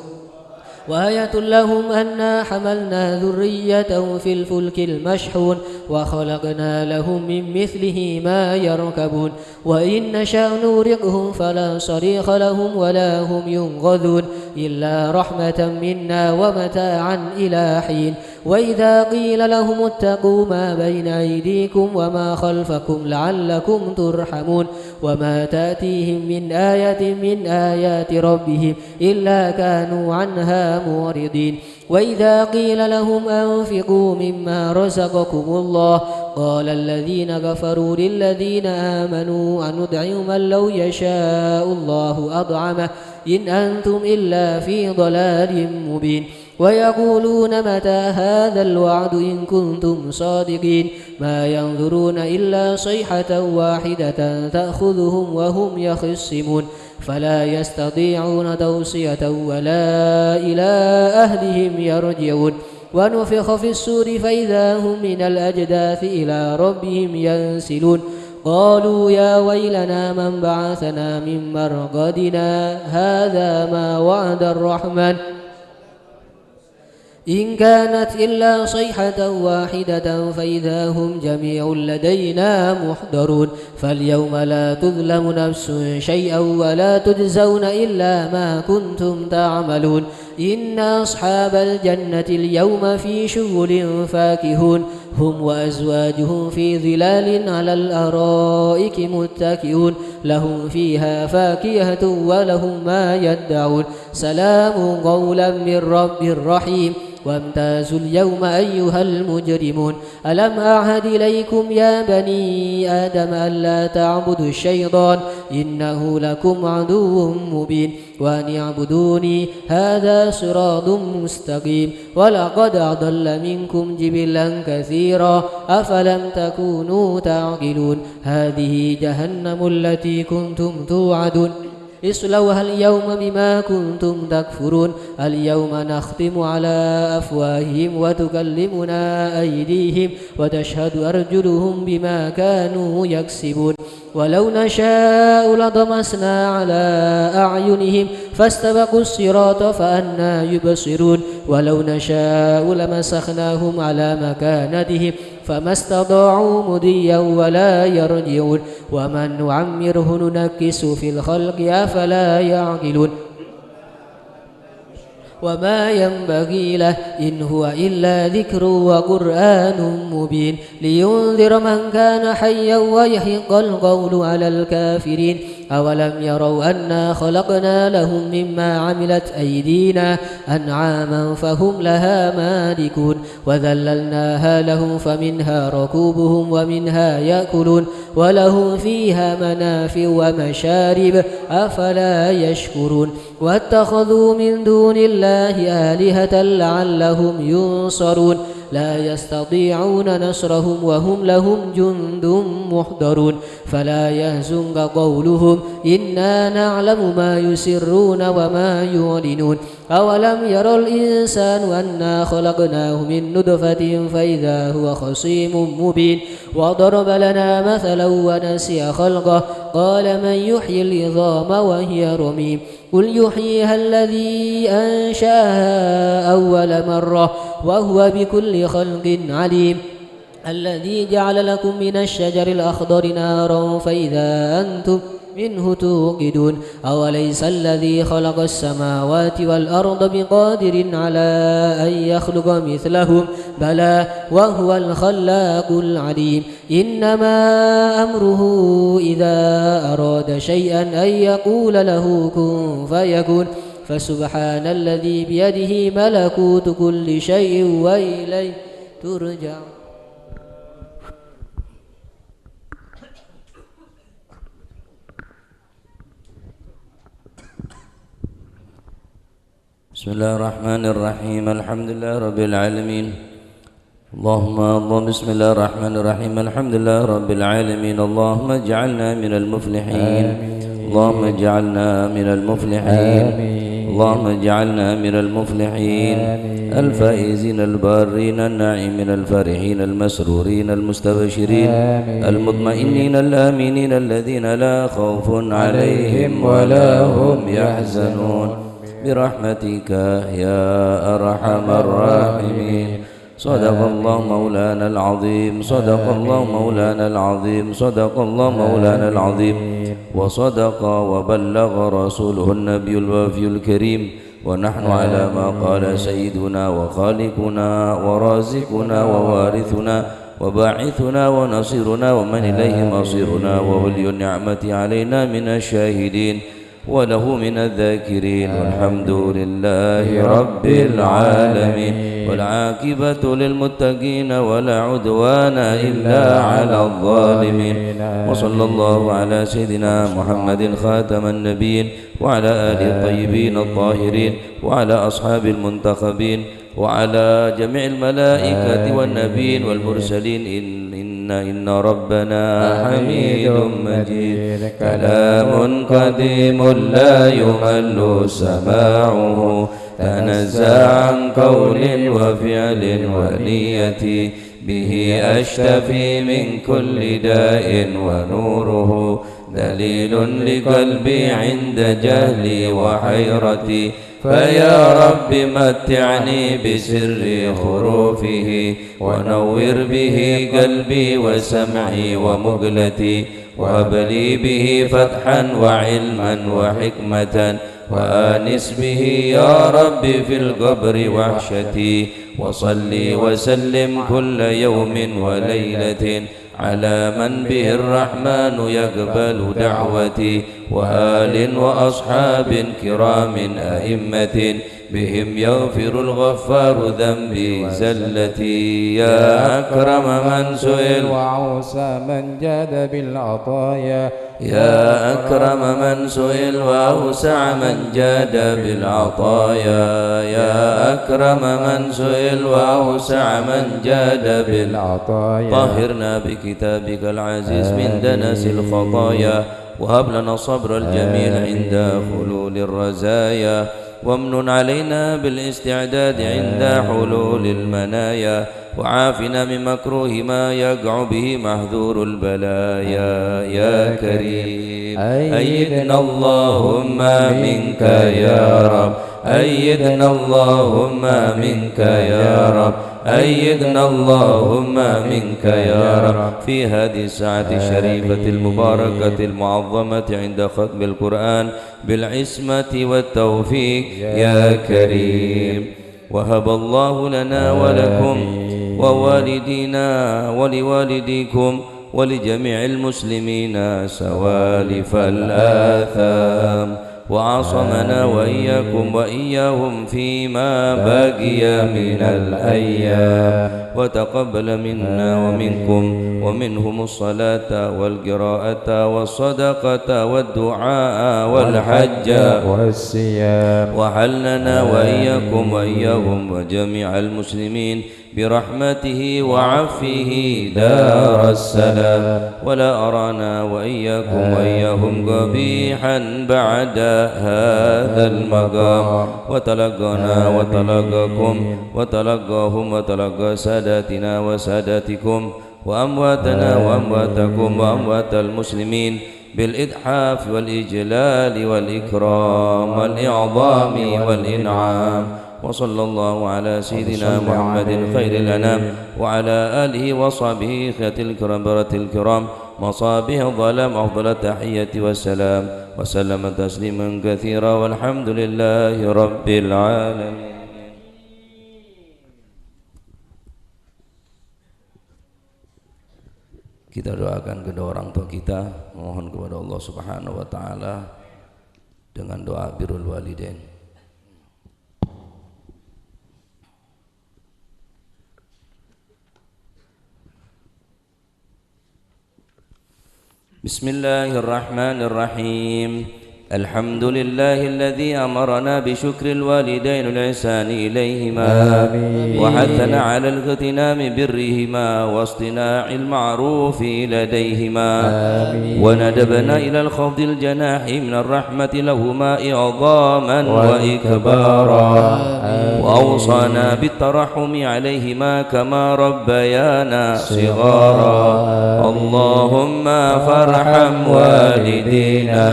وآية لهم أنا حملنا ذريتهم في الفلك المشحون وخلقنا لهم من مثله ما يركبون وإن نشأ نورقهم فلا صريخ لهم ولا هم ينقذون إلا رحمة منا ومتاعا إلى حين وإذا قيل لهم اتقوا ما بين أيديكم وما خلفكم لعلكم ترحمون وما تأتيهم من آية من آيات ربهم إلا كانوا عنها معرضين وإذا قيل لهم أنفقوا مما رزقكم الله قال الذين كفروا للذين آمنوا أندعم من لو يشاء الله أطعمه إن أنتم إلا في ضلال مبين ويقولون متى هذا الوعد إن كنتم صادقين ما ينظرون إلا صيحة واحدة تأخذهم وهم يخصمون فلا يستطيعون توصية ولا إلى أهلهم يرجعون ونفخ في السور فإذا هم من الأجداث إلى ربهم ينسلون قالوا يا ويلنا من بعثنا من مرقدنا هذا ما وعد الرحمن إن كانت إلا صيحة واحدة فإذا هم جميع لدينا محضرون فاليوم لا تظلم نفس شيئا ولا تجزون إلا ما كنتم تعملون إن أصحاب الجنة اليوم في شغل فاكهون هم وأزواجهم في ظلال على الأرائك متكئون لهم فيها فاكهة ولهم ما يدعون سلام قولا من رب رحيم وامتازوا اليوم أيها المجرمون ألم أعهد إليكم يا بني آدم ألا تعبدوا الشيطان إنه لكم عدو مبين وأن اعبدوني هذا صراط مستقيم ولقد أضل منكم جبلا كثيرا أفلم تكونوا تعقلون هذه جهنم التي كنتم توعدون اصلوها اليوم بما كنتم تكفرون اليوم نختم على أفواههم وتكلمنا أيديهم وتشهد أرجلهم بما كانوا يكسبون ولو نشاء لطمسنا على أعينهم فاستبقوا الصراط فأنى يبصرون ولو نشاء لمسخناهم على مكانتهم فما استطاعوا مضيا ولا يرجعون ومن نعمره ننكس في الخلق أفلا يعقلون وما ينبغي له إن هو إلا ذكر وقرآن مبين لينذر من كان حيا ويحق القول على الكافرين أولم يروا أنا خلقنا لهم مما عملت أيدينا أنعاما فهم لها مالكون وذللناها لهم فمنها ركوبهم ومنها يأكلون ولهم فيها منافع ومشارب أفلا يشكرون واتخذوا من دون الله آلهة لعلهم ينصرون لا يستطيعون نصرهم وهم لهم جند محضرون فلا يهزنك قولهم إنا نعلم ما يسرون وما يعلنون أولم يرى الإنسان أنا خلقناه من نطفة فإذا هو خصيم مبين وضرب لنا مثلا ونسي خلقه قال من يحيي العظام وهي رميم قل يحييها الذي أنشأها أول مرة وهو بكل خلق عليم الذي جعل لكم من الشجر الأخضر نارا فإذا أنتم منه توقدون أوليس الذي خلق السماوات والأرض بقادر على أن يخلق مثلهم بلى وهو الخلاق العليم إنما أمره إذا أراد شيئا أن يقول له كن فيكون فسبحان الذي بيده ملكوت كل شيء وإليه ترجع. بسم الله الرحمن الرحيم الحمد لله رب العالمين اللهم بسم الله الرحمن الرحيم الحمد لله رب العالمين اللهم اجعلنا من المفلحين اللهم اجعلنا من المفلحين اللهم اجعلنا من المفلحين الفائزين البارين الناعمين الفرحين المسرورين المستبشرين المطمئنين الآمنين الذين لا خوف عليهم ولا هم يحزنون برحمتك يا أرحم الراحمين. صدق الله مولانا العظيم، صدق الله مولانا العظيم، صدق الله مولانا العظيم، وصدق وبلغ رسوله النبي الوافي الكريم، ونحن على ما قال سيدنا وخالقنا ورازقنا ووارثنا وباعثنا ونصيرنا ومن إليه مصيرنا وولي النعمة علينا من الشاهدين وله من الذاكرين، والحمد لله رب العالمين، والعاقبة للمتقين ولا عدوان إلا على الظالمين. وصلى الله على سيدنا محمد خاتم النبيين وعلى آله الطيبين الطاهرين وعلى أصحاب المنتخبين وعلى جميع الملائكة والنبيين والمرسلين. إن ربنا حميد مجيد، كلام قديم لا يمل سماعه، تنزع عن قول وفعل ونية، به أشتفي من كل داء ونوره دليل لقلبي عند جهلي وحيرتي، فيا رب متعني بسر خروفه، ونور به قلبي وسمعي ومقلتي، وهب لي به فتحا وعلما وحكمة، وآنس به يا رب في القبر وحشتي. وصلي وسلم كل يوم وليلة على من به الرحمن يقبل دعوتي، وآل وأصحاب كرام أئمة، بهم يغفر الغفار ذنبي زلتي. يا أكرم من سئل وأوسى من جاد بالعطايا، يا أكرم من سئل وأوسع من جاد بالعطايا، يا أكرم من سئل وأوسع من جاد بالعطايا. طهرنا بكتابك العزيز من دنس الخطايا، وهب لنا صبر الجميل عند خلول الرزايا، وامن علينا بالاستعداد عند حلول المنايا، وعافنا من مكروه ما يقع به محذور البلايا. يا كريم أيدنا اللهم منك يا رب، أيدنا اللهم منك يا رب، أيدنا اللهم منك يا رب في هذه الساعة الشريفة المباركة المعظمة عند ختم القرآن بالعصمة والتوفيق. يا كريم وهب الله لنا ولكم ووالدينا ولوالديكم ولجميع المسلمين سوالف الآثام، وعصمنا وإياكم وإياهم فيما بقي من الأيام، وتقبل منا ومنكم ومنهم الصلاة والقراءة والصدقة والدعاء والحج والصيام، وحلنا وإياكم وإياهم وجميع المسلمين برحمته وعفه دار السلام، ولا أرانا وإياكم وإياهم قبيحا بعد هذا المقام. وتلقنا وتلقاكم وتلقاهم وتلقى ساداتنا وساداتكم وأمواتنا وأمواتكم وأموات المسلمين بالإتحاف والإجلال والإكرام والإعظام والإنعام. وصلى الله على سيدنا محمد خير الأنام وعلى آله وصحبه خيرة الكرام برة الكرام مصابيح الظلام أفضل التحية والسلام وسلم تسليما كثيرا والحمد لله رب العالمين. Kita doakan kedua orang tua kita, mohon kepada Allah Subhanahu wa taala dengan doa birrul walidain. Bismillahirrahmanirrahim. Alhamdulillahi alladhi amarna bishukri alwalidain al-ihsani ilayhima wa hathana ala al-ghtinami birrihima wa istina'il ma'rufi ladayhima wa nadabna ila al-khafdi al-janahi min ar-rahmati lahuma i'zaman wa ikbara wa awsana bit-tarahumi alayhima kama rabbayana sighara. Allahumma farham walidina,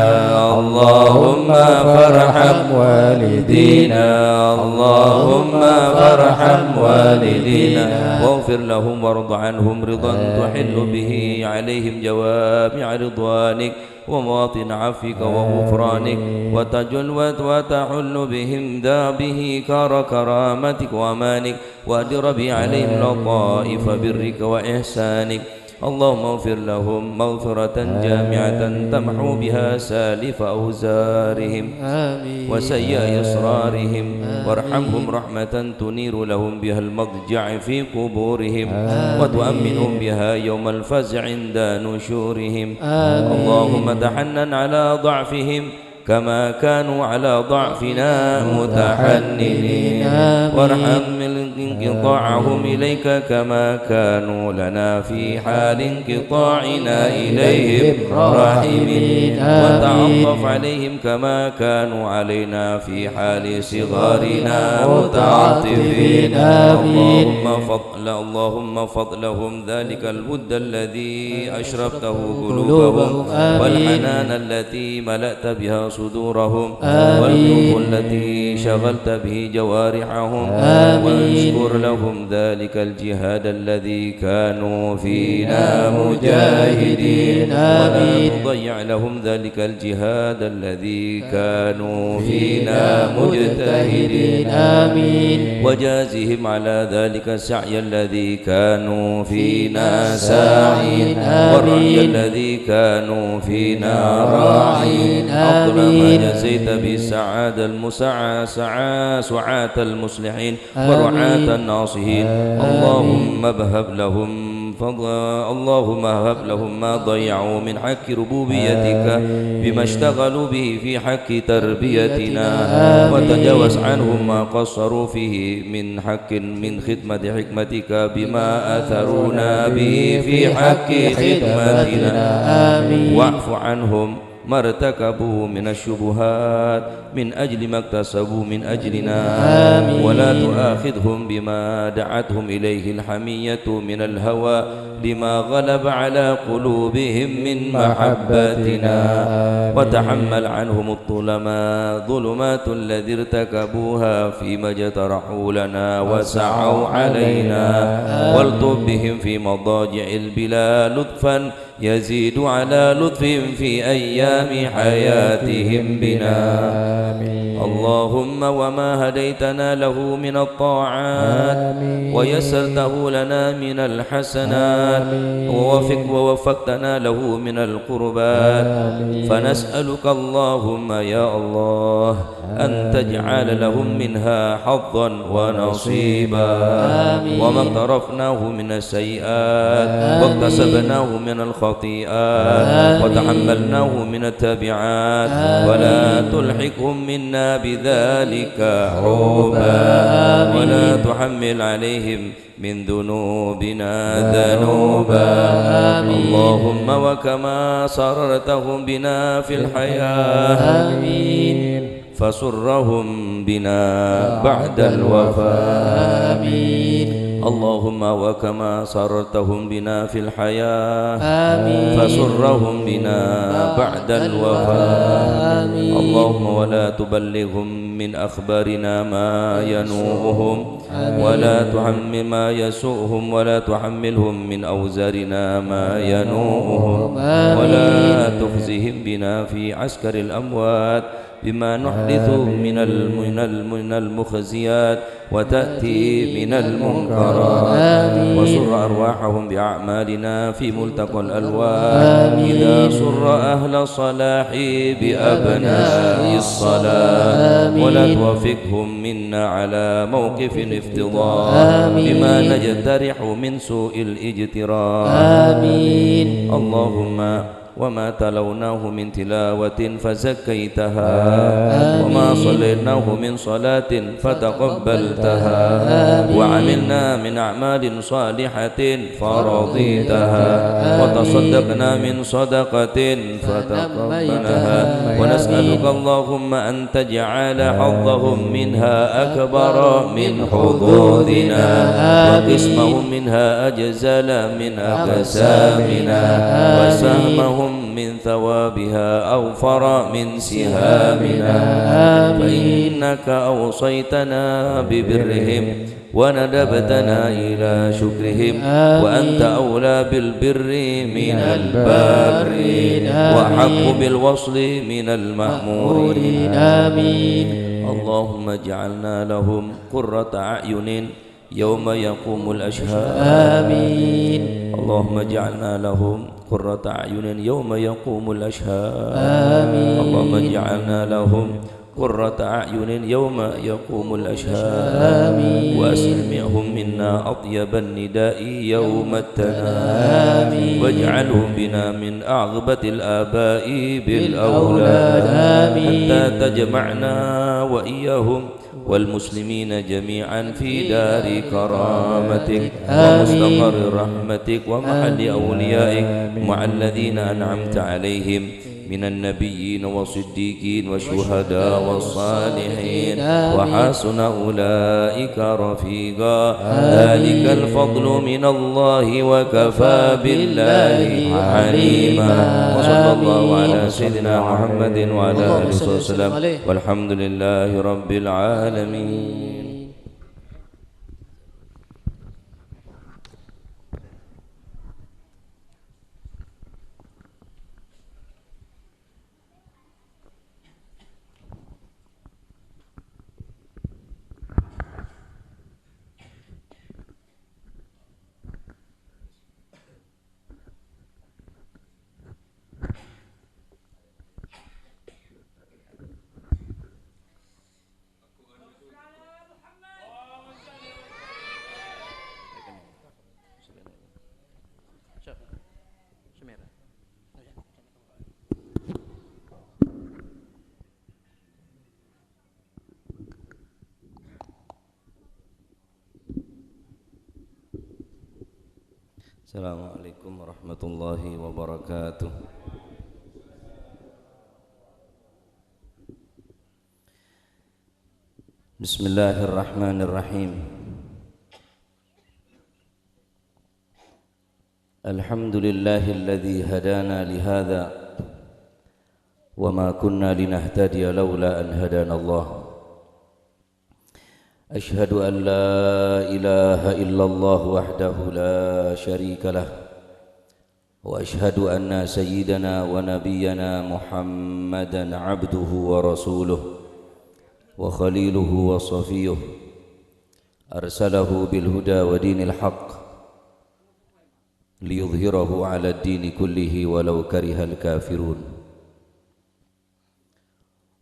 Allah اللهم فارحم والدينا اللهم فارحم والدينا واغفر لهم وارض عنهم رضا تحل به عليهم جوامع رضوانك ومواطن عفوك وغفرانك وتحل بهم به كرامتك وأمانك وأدر به عليهم لطائف برك وإحسانك اللهم اغفر لهم مغفرة جامعة تمحو بها سالف أوزارهم وسيء إصرارهم وارحمهم رحمة تنير لهم بها المضجع في قبورهم وتؤمنهم بها يوم الفزع عند نشورهم اللهم تحنن على ضعفهم كما كانوا على ضعفنا متحننين وارحم انقطاعهم إليك كما كانوا لنا في حال انقطاعنا إليهم راحمين وتعطف عليهم كما كانوا علينا في حال صغارنا متعاطفين اللهم فضلهم ذلك الود الذي أشربته قلوبهم والحنان التي ملأت بها صدورهم واللطف التي شغلت به جوارحهم واشكر لهم ذلك الجهاد الذي كانوا فينا مجاهدين ولا تضيع لهم ذلك الجهاد الذي كانوا فينا مجتهدين وجازهم على ذلك السعي الذي كانوا فينا ساعين والرعي الذي كانوا فينا راعين ما جزيت بالسعادة سعاة المصلحين ورعاة الناصحين اللهم هب لهم ما ضيعوا من حق ربوبيتك بما اشتغلوا به في حق تربيتنا وتجاوز عنهم ما قصروا فيه من خدمة حكمتك بما أثرونا به في حق خدمتنا واعف عنهم ما ارتكبوا من الشبهات من أجل ما اكتسبوا من أجلنا ولا تؤاخذهم بما دعتهم إليه الحمية من الهوى لما غلب على قلوبهم من محبتنا وتحمل عنهم ظلمات الذي ارتكبوها فيما اجترحوا لنا وسعوا علينا والطف بهم في مضاجع البلا لطفا يزيد على لطفهم في أيام حياتهم بنا اللهم وما هديتنا له من الطاعات ويسرته لنا من الحسنات ووفقتنا له من القربات فنسألك اللهم يا الله أن تجعل لهم منها حظا ونصيبا وما اقترفناه من السيئات واكتسبناه من الخطيئات وتحملناه من التبعات ولا تلحقهم منا بذلك عقوبا ولا تحمل عليهم من ذنوبنا ذنوبا اللهم وكما سررتهم بنا في الحياة فسرهم بنا بعد الوفاة اللهم وكما سررتهم بنا في الحياة فسرهم بنا بعد الوفاة اللهم ولا تبلغهم من أخبارنا ما ينوءهم ولا تحمل ما يسوءهم ولا تحملهم من أوزارنا ما ينوءهم ولا تخزهم بنا في عسكر الأموات بما نحدث من المخزيات وتأتي من المنكرات وسر أرواحهم بأعمالنا في ملتقى الألوان إذا سر أهل الصلاح بأبناء الصلاة ولا توفقهم منا على موقف افتضاح بما نجترح من سوء الاجتراح اللهم وما تلوناه من تلاوة فزكيتها وما صليناه من صلاة فتقبلتها وعملنا من أعمال صالحة فرضيتها وتصدقنا من صدقة فتقبلها ونسألك اللهم أن تجعل حظهم منها أكبر من حظوظنا وقسمهم منها أجزل من أقسامنا وسهمهم من ثوابها أوفر من سهامنا فإنك أوصيتنا ببرهم وندبتنا إلى شكرهم وأنت أولى بالبر من البارين وحق بالوصل من المأمورين آمين. اللهم اجعلنا لهم قرة أعين يوم يقوم الأشهاد آمين. اللهم اجعلنا لهم قرة أعين يوم يقوم الأشهاد آمين. اللهم اجعلنا لهم قرة أعين يوم يقوم الأشهاد آمين. وأسمعهم منا أطيب النداء يوم التناد آمين. واجعلهم بنا من أعظبة الآباء بالأولاد آمين. حتى تجمعنا وإياهم والمسلمين جميعا في دار كرامتك ومستقر رحمتك ومحل أوليائك مع الذين أنعمت عليهم من النبيين والصديقين والشهداء والصالحين وحسن أولئك رفيقا ذلك الفضل من الله وكفى بالله عليما. وصلى الله على سيدنا محمد وعلى آله وسلم والحمد لله رب العالمين. Assalamualaikum warahmatullahi wabarakatuh. Bismillahirrahmanirrahim. Alhamdulillahilladzi hadana lihadza wa ma kunna linahtadiya laula an hadana Allah. أشهد أن لا إله إلا الله وحده لا شريك له وأشهد أن سيدنا ونبينا محمدا عبده ورسوله وخليله وصفيه أرسله بالهدى ودين الحق ليظهره على الدين كله ولو كره الكافرون.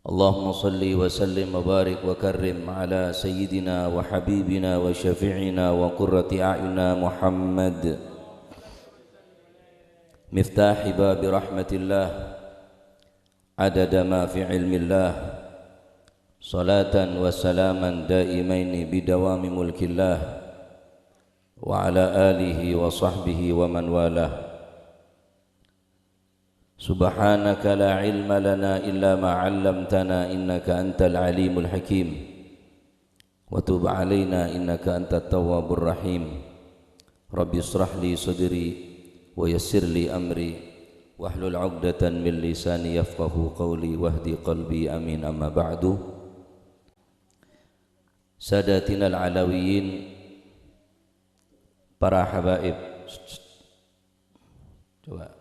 اللهم صل وسلم وبارك وكرم على سيدنا وحبيبنا وشفيعنا وقرة أعيننا محمد مفتاح باب رحمة الله عدد ما في علم الله صلاة وسلاما دائمين بدوام ملك الله وعلى آله وصحبه ومن والاه. سبحانك لا علم لنا إلا ما علمتنا إنك أنت العليم الحكيم وتب علينا إنك أنت التواب الرحيم. رب اشرح لي صدري ويسر لي أمري واحلل عقدة من لساني يفقه قولي واهدي قلبي آمين. أما بعد. ساداتنا العلويين para habaib, coba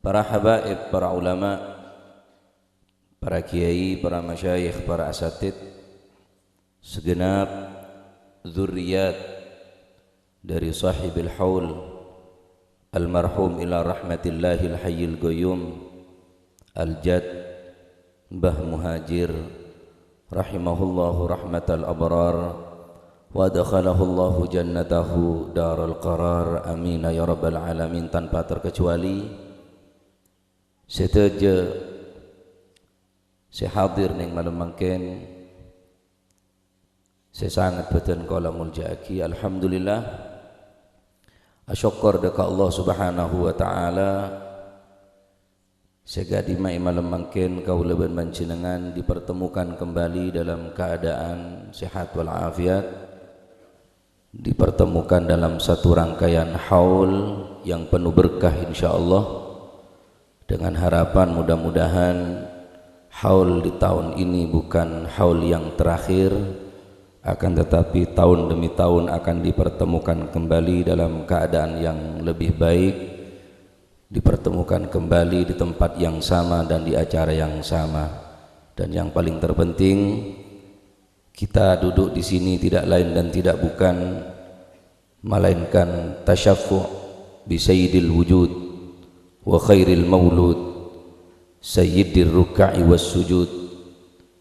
para habaib, para ulama, para kiai, para masyayikh, para asatid, segenap zurriyat dari sahibil haul almarhum ila rahmatillahil hayyil qayyum al-jad Mbah Muhajir rahimahullahu rahmatal abrar wa adkhalahullahu jannatahu darul qarar amin ya rabbal alamin. Tanpa terkecuali seteja saya hadir ning malam mangken saya sangat beten kala muljaki. Alhamdulillah asyukur dekat Allah subhanahu wa ta'ala segadi mai malam mangken kau leben mancinengan dipertemukan kembali dalam keadaan sehat wal afiat dipertemukan dalam satu rangkaian haul yang penuh berkah insyaallah, dengan harapan mudah-mudahan haul di tahun ini bukan haul yang terakhir, akan tetapi tahun demi tahun akan dipertemukan kembali dalam keadaan yang lebih baik, dipertemukan kembali di tempat yang sama dan di acara yang sama. Dan yang paling terpenting, kita duduk di sini tidak lain dan tidak bukan melainkan tasyaffu' bi sayyidil wujud wa khairil maulud sayyidir ruk'i was sujud.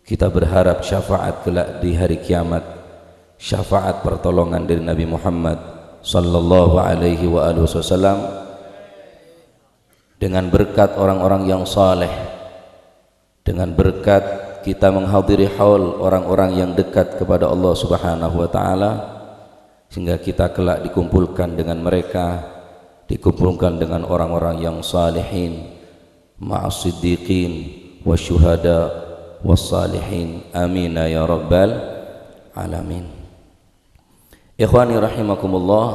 Kita berharap syafaat kelak di hari kiamat, syafaat pertolongan dari Nabi Muhammad sallallahu alaihi wa alihi wasallam, dengan berkat orang-orang yang saleh, dengan berkat kita menghadiri haul orang-orang yang dekat kepada Allah Subhanahu wa taala, sehingga kita kelak dikumpulkan dengan mereka, dikumpulkan dengan orang-orang yang salihin, ma'as siddiqin wasyuhada wassalihin, amin ya rabbal alamin. Ikhwani rahimakumullah,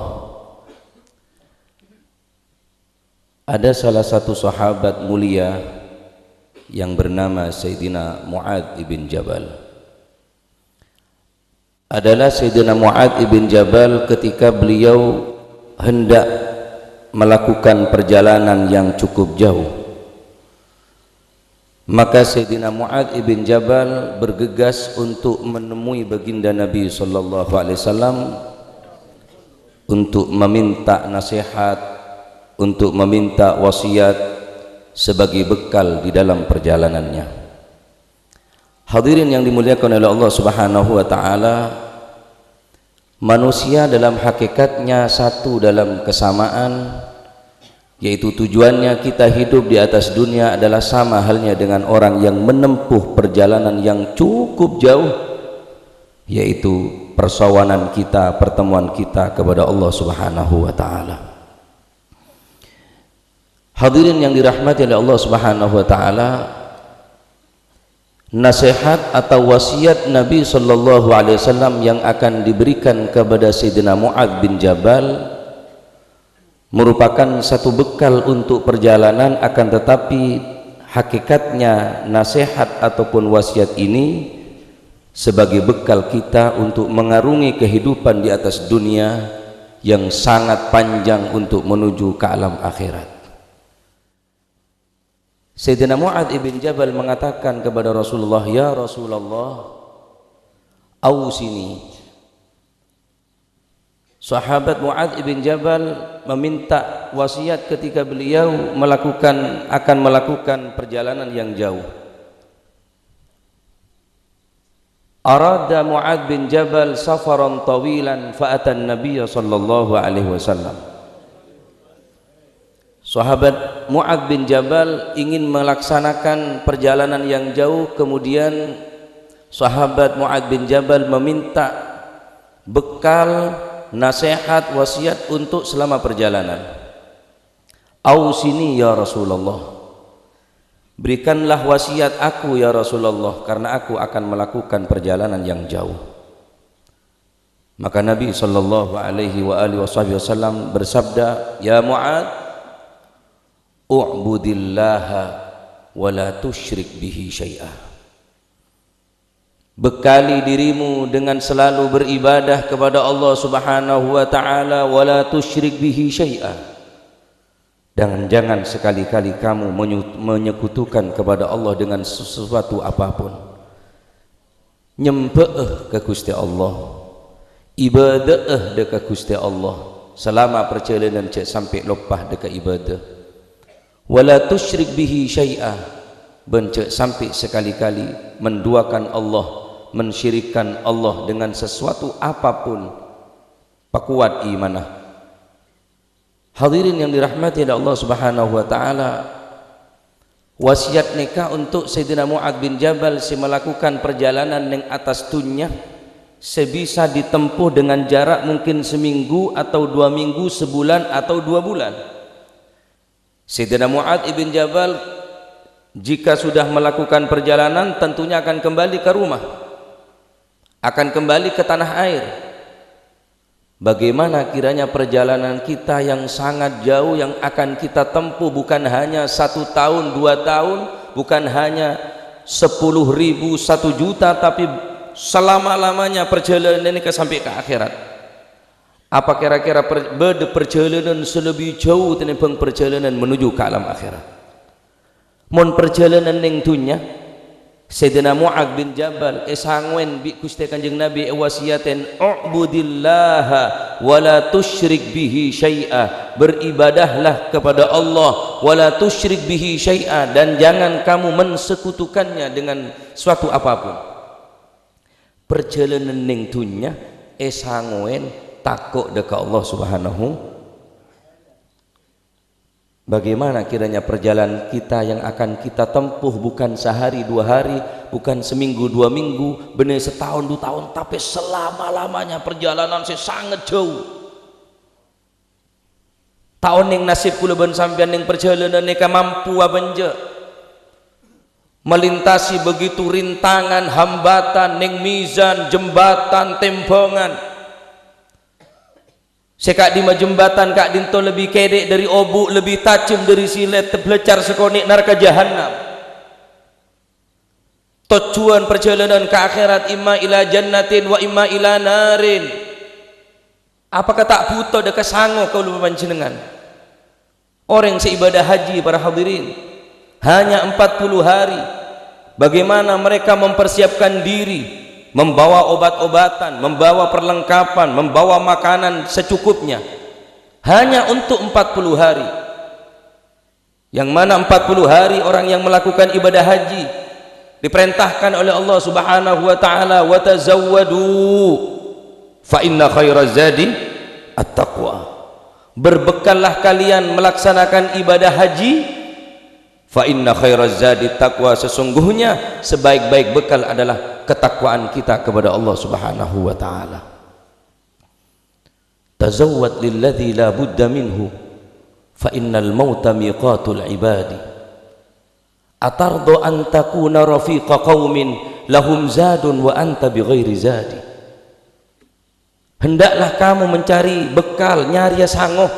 ada salah satu sahabat mulia yang bernama Sayyidina Mu'adz ibn Jabal. Adalah Sayyidina Mu'adz ibn Jabal ketika beliau hendak melakukan perjalanan yang cukup jauh, maka Sayyidina Mu'adz ibn Jabal bergegas untuk menemui baginda Nabi sallallahu alaihi wasallam untuk meminta nasihat, untuk meminta wasiat sebagai bekal di dalam perjalanannya. Hadirin yang dimuliakan oleh Allah Subhanahu wa taala, manusia dalam hakikatnya satu dalam kesamaan, yaitu tujuannya kita hidup di atas dunia adalah sama halnya dengan orang yang menempuh perjalanan yang cukup jauh, yaitu persawanan kita, pertemuan kita kepada Allah Subhanahu wa taala. Hadirin yang dirahmati oleh Allah Subhanahu wa taala, nasihat atau wasiat Nabi sallallahu alaihi wasallam yang akan diberikan kepada Sayyidina Mu'adz bin Jabal merupakan satu bekal untuk perjalanan, akan tetapi hakikatnya nasihat ataupun wasiat ini sebagai bekal kita untuk mengarungi kehidupan di atas dunia yang sangat panjang untuk menuju ke alam akhirat. Sayyidina Mu'adz ibn Jabal mengatakan kepada Rasulullah, "Ya Rasulullah, ausini." Sahabat Mu'adz ibn Jabal meminta wasiat ketika beliau akan melakukan perjalanan yang jauh. Arada Mu'adz bin Jabal safaran tawilan fa'atan Nabiy sallallahu alaihi wasallam. Sahabat Mu'adz bin Jabal ingin melaksanakan perjalanan yang jauh, kemudian sahabat Mu'adz bin Jabal meminta bekal, nasihat, wasiat untuk selama perjalanan. Ausini ya Rasulullah, berikanlah wasiat aku ya Rasulullah, karena aku akan melakukan perjalanan yang jauh. Maka Nabi sallallahu alaihi wa alihi wasallam bersabda, "Ya Mu'adz, u'budillaha wa la tusyrik bihi syai'a." Bekali dirimu dengan selalu beribadah kepada Allah Subhanahu wa taala, wa la tusyrik bihi syai'a. Dan jangan sekali-kali kamu menyekutukan kepada Allah dengan sesuatu apapun. Nyembah ke Gusti Allah, ibadah dekat Gusti Allah, selama perjalanan cek sampai lopah dekat ibadah. Wala tusyrik bihi syai'a, bencek sampai sekali-kali menduakan Allah, mensyirikkan Allah dengan sesuatu apapun, pakuat imanah. Hadirin yang dirahmati oleh Allah Subhanahu wa taala, wasiat nikah untuk Sayyidina Mu'adz bin Jabal si melakukan perjalanan yang atas dunia sebisa ditempuh dengan jarak mungkin seminggu atau 2 minggu, sebulan atau 2 bulan. Sayyidina Mu'adz ibn Jabal jika sudah melakukan perjalanan tentunya akan kembali ke rumah, akan kembali ke tanah air. Bagaimana kiranya perjalanan kita yang sangat jauh yang akan kita tempuh, bukan hanya 1 tahun 2 tahun, bukan hanya 10.000 1 juta, tapi selama-lamanya perjalanan ini sampai ke akhirat. Apa kira-kira perjalanan selebih jauh tenimbang perjalanan menuju ke alam akhirat? Mon perjalanan ning dunya, Sayyidina Mu'ad bin Jabal esangwen bi Gusti Kanjeng Nabi wasiaten u'budillaha wa la tusyrik bihi syai'a, beribadahlah kepada Allah wa la tusyrik bihi syai'a, dan jangan kamu mensekutukannya dengan suatu apapun. Perjalanan ning dunya esangwen takut dekat Allah Subhanahu. Bagaimana kiranya perjalanan kita yang akan kita tempuh, bukan sehari 2 hari, bukan seminggu 2 minggu, benar setahun 2 tahun, tapi selama-lamanya perjalanan saya sangat jauh. Tahun yang nasib kula ben sampean ning perjalanan neka mampu abenje melintasi begitu rintangan, hambatan ning mizan, jembatan, tempongan. Sekak di jembatan kak dinto lebih kedek dari obuk, lebih tajam dari silet, terblecar sekonik neraka jahanam. Tujuan perjalanan ke akhirat imma ila jannatin wa imma ila narin. Apakah tak butuh dekat sango kau lupa panjenengan? Orang seibadah haji para hadirin hanya 40 hari. Bagaimana mereka mempersiapkan diri, membawa obat-obatan, membawa perlengkapan, membawa makanan secukupnya, hanya untuk 40 hari. Yang mana 40 hari orang yang melakukan ibadah haji diperintahkan oleh Allah Subhanahu wa taala, wa tazawwadu fa inna khairaz zadi at-taqwa. Berbekallah kalian melaksanakan ibadah haji, fa inna khairaz zadi taqwa, sesungguhnya sebaik-baik bekal adalah ketakwaan kita kepada Allah Subhanahu wa taala. Tazawwad lilladzi la budda minhu fa innal mauta miqatul ibadi. Atardu an takuna rafiqa qaumin lahum zadun wa anta bighairi zadi. Hendaklah kamu mencari bekal, nyari sangoh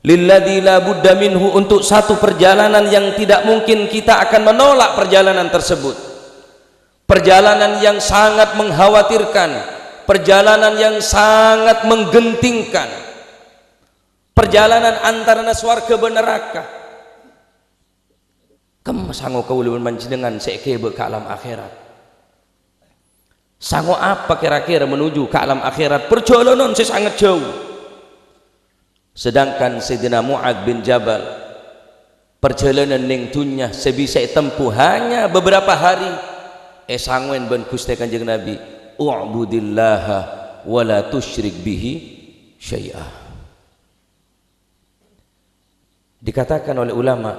lilladzi la budda minhu, untuk satu perjalanan yang tidak mungkin kita akan menolak perjalanan tersebut. Perjalanan yang sangat mengkhawatirkan, perjalanan yang sangat menggentingkan, perjalanan antara swarga dan neraka. Kem sango kaulun panjenengan sekebe ke alam akhirat. Sango apa kira-kira menuju ke alam akhirat? Perjalanan sangat jauh. Sedangkan Sayyidina Mu'ad bin Jabal perjalanan ning dunya sebisa tempuh hanya beberapa hari. Esangwen ben Gusti Kanjeng Nabi, u'budillaha wa la tusyrik bihi syai'a. Dikatakan oleh ulama,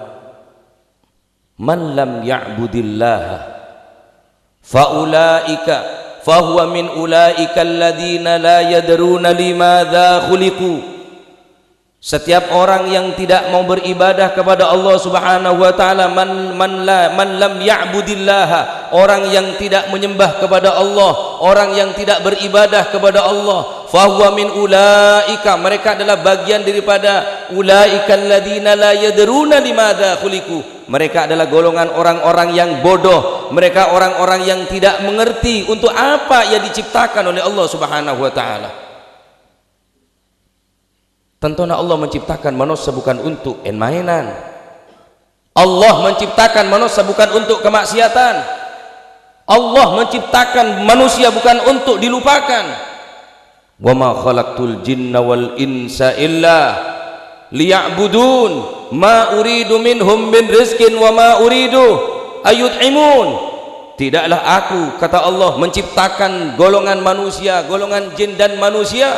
man lam ya'budillaha faulaika fahuwa min ulaika alladhina la yadruna limadza khuliqu. Setiap orang yang tidak mau beribadah kepada Allah Subhanahu wa taala, man lam ya'budillaha, orang yang tidak menyembah kepada Allah, orang yang tidak beribadah kepada Allah, fahuwa min ulaika, mereka adalah bagian daripada ulaika alladzina la yadruna limadza khuliqu. Mereka adalah golongan orang-orang yang bodoh, mereka orang-orang yang tidak mengerti untuk apa ia diciptakan oleh Allah Subhanahu wa taala. Tentunya Allah menciptakan manusia bukan untuk mainan. Allah menciptakan manusia bukan untuk kemaksiatan. Allah menciptakan manusia bukan untuk dilupakan. Wa ma khalaqtul jinna wal insa illa liya'budun ma uridu minhum min rizqin wa ma uridu ayut'imun. Tidaklah aku, kata Allah, menciptakan golongan manusia, golongan jin dan manusia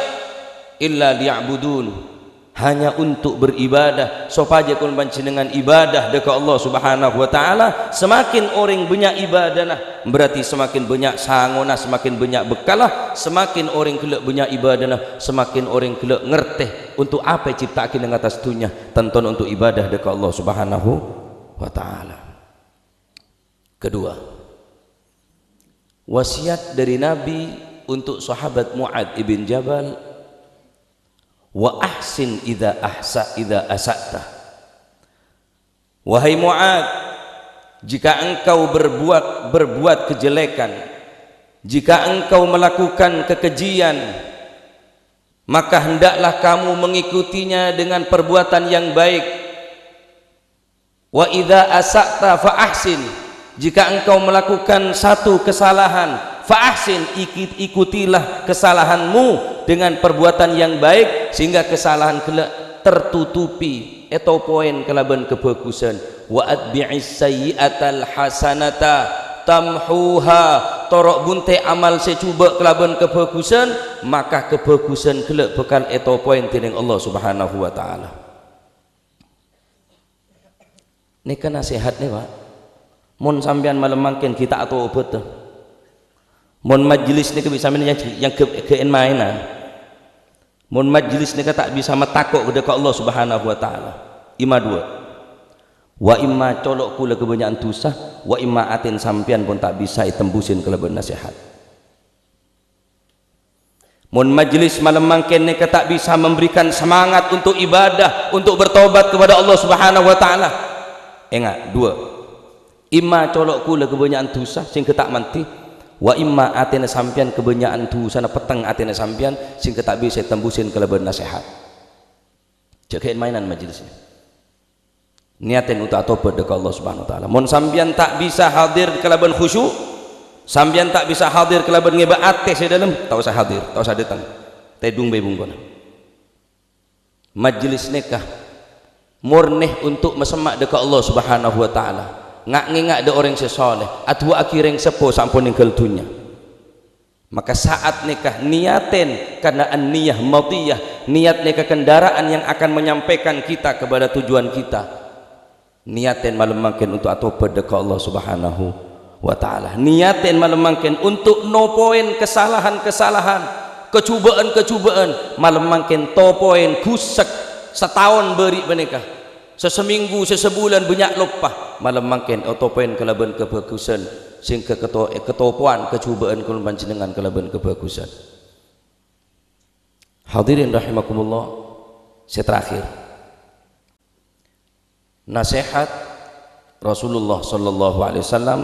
illa liya'budun, hanya untuk beribadah. Supaya kun panjenengan ibadah dekat Allah Subhanahu wa taala, semakin orang banyak ibadah berarti semakin banyak sangona, semakin banyak bekalah, semakin orang kelak banyak ibadah, semakin orang kelak ngerteh untuk apa ciptakan dengan atas dunia, tentu untuk ibadah dekat Allah Subhanahu wa taala. Kedua, wasiat dari Nabi untuk sahabat Mu'ad ibn Jabal wa ahsin idza asa'ta. Wahai Mu'ad, jika engkau berbuat kejelekan, jika engkau melakukan kekejian, maka hendaklah kamu mengikutinya dengan perbuatan yang baik. Wa idza asa'ta fa ahsin, jika engkau melakukan satu kesalahan, fa ahsin, ikutilah kesalahanmu dengan perbuatan yang baik, sehingga kesalahan kelak tertutupi atau poin kelaban kebagusan. Wa atbi'is sayyi'atal hasanata tamhuha, torok bunte amal secuba kelaban kebagusan, maka kebagusan kelak bekal atau poin tining Allah Subhanahu wa taala. Ini kan nasihat nih Pak. Mun sampean malam mangkin kita atau obat tuh. Mun majlis nih bisa yang kein mainan. Mun majlis nih tak bisa metakok kepada Allah Subhanahu wa taala. Ima dua. Wa imma colok kula kebanyakan dosa, wa imma atin sampean pun tak bisa tembusin kelebihan nasihat. Mun majlis malam mangkin nih tak bisa memberikan semangat untuk ibadah, untuk bertobat kepada Allah Subhanahu wa taala. Ingat dua, imma colok kula kebanyakan dosa sing ketak mati, wa imma atene sampean kebanyakan dosa na peteng atene sampean sing ketak bisa tembusin kelebihan nasihat. Jagain mainan majlisnya, niatin untuk tobat dekat Allah Subhanahu wa taala. Mun sampean tak bisa hadir kelebihan khusyuk, sampean tak bisa hadir kelebihan ngebak ate sedalam, tak usah hadir, tak usah datang, tedung bebung kono. Majlis nikah murnih untuk mesemak dekat Allah Subhanahu wa taala, ngak de orang sesoleh atau akhireng sepo sampun ninggal dunya. Maka saat nikah niatin karena an-niyah matiyah, niat nikah kendaraan yang akan menyampaikan kita kepada tujuan kita. Niatin malam mangkin untuk atobat dekat Allah Subhanahu wa taala. Niatin malam mangkin untuk nopoin kesalahan-kesalahan, kecubaan-kecubaan, malam mangkin topoin gusek setahun beri menikah, seseminggu sesebulan banyak lupa, malam mangkin otopen kelaban kebagusan sing ketopuan kecubaan kulun panjenengan kelaban kebagusan. Hadirin rahimakumullah, saya terakhir nasihat Rasulullah sallallahu alaihi wasallam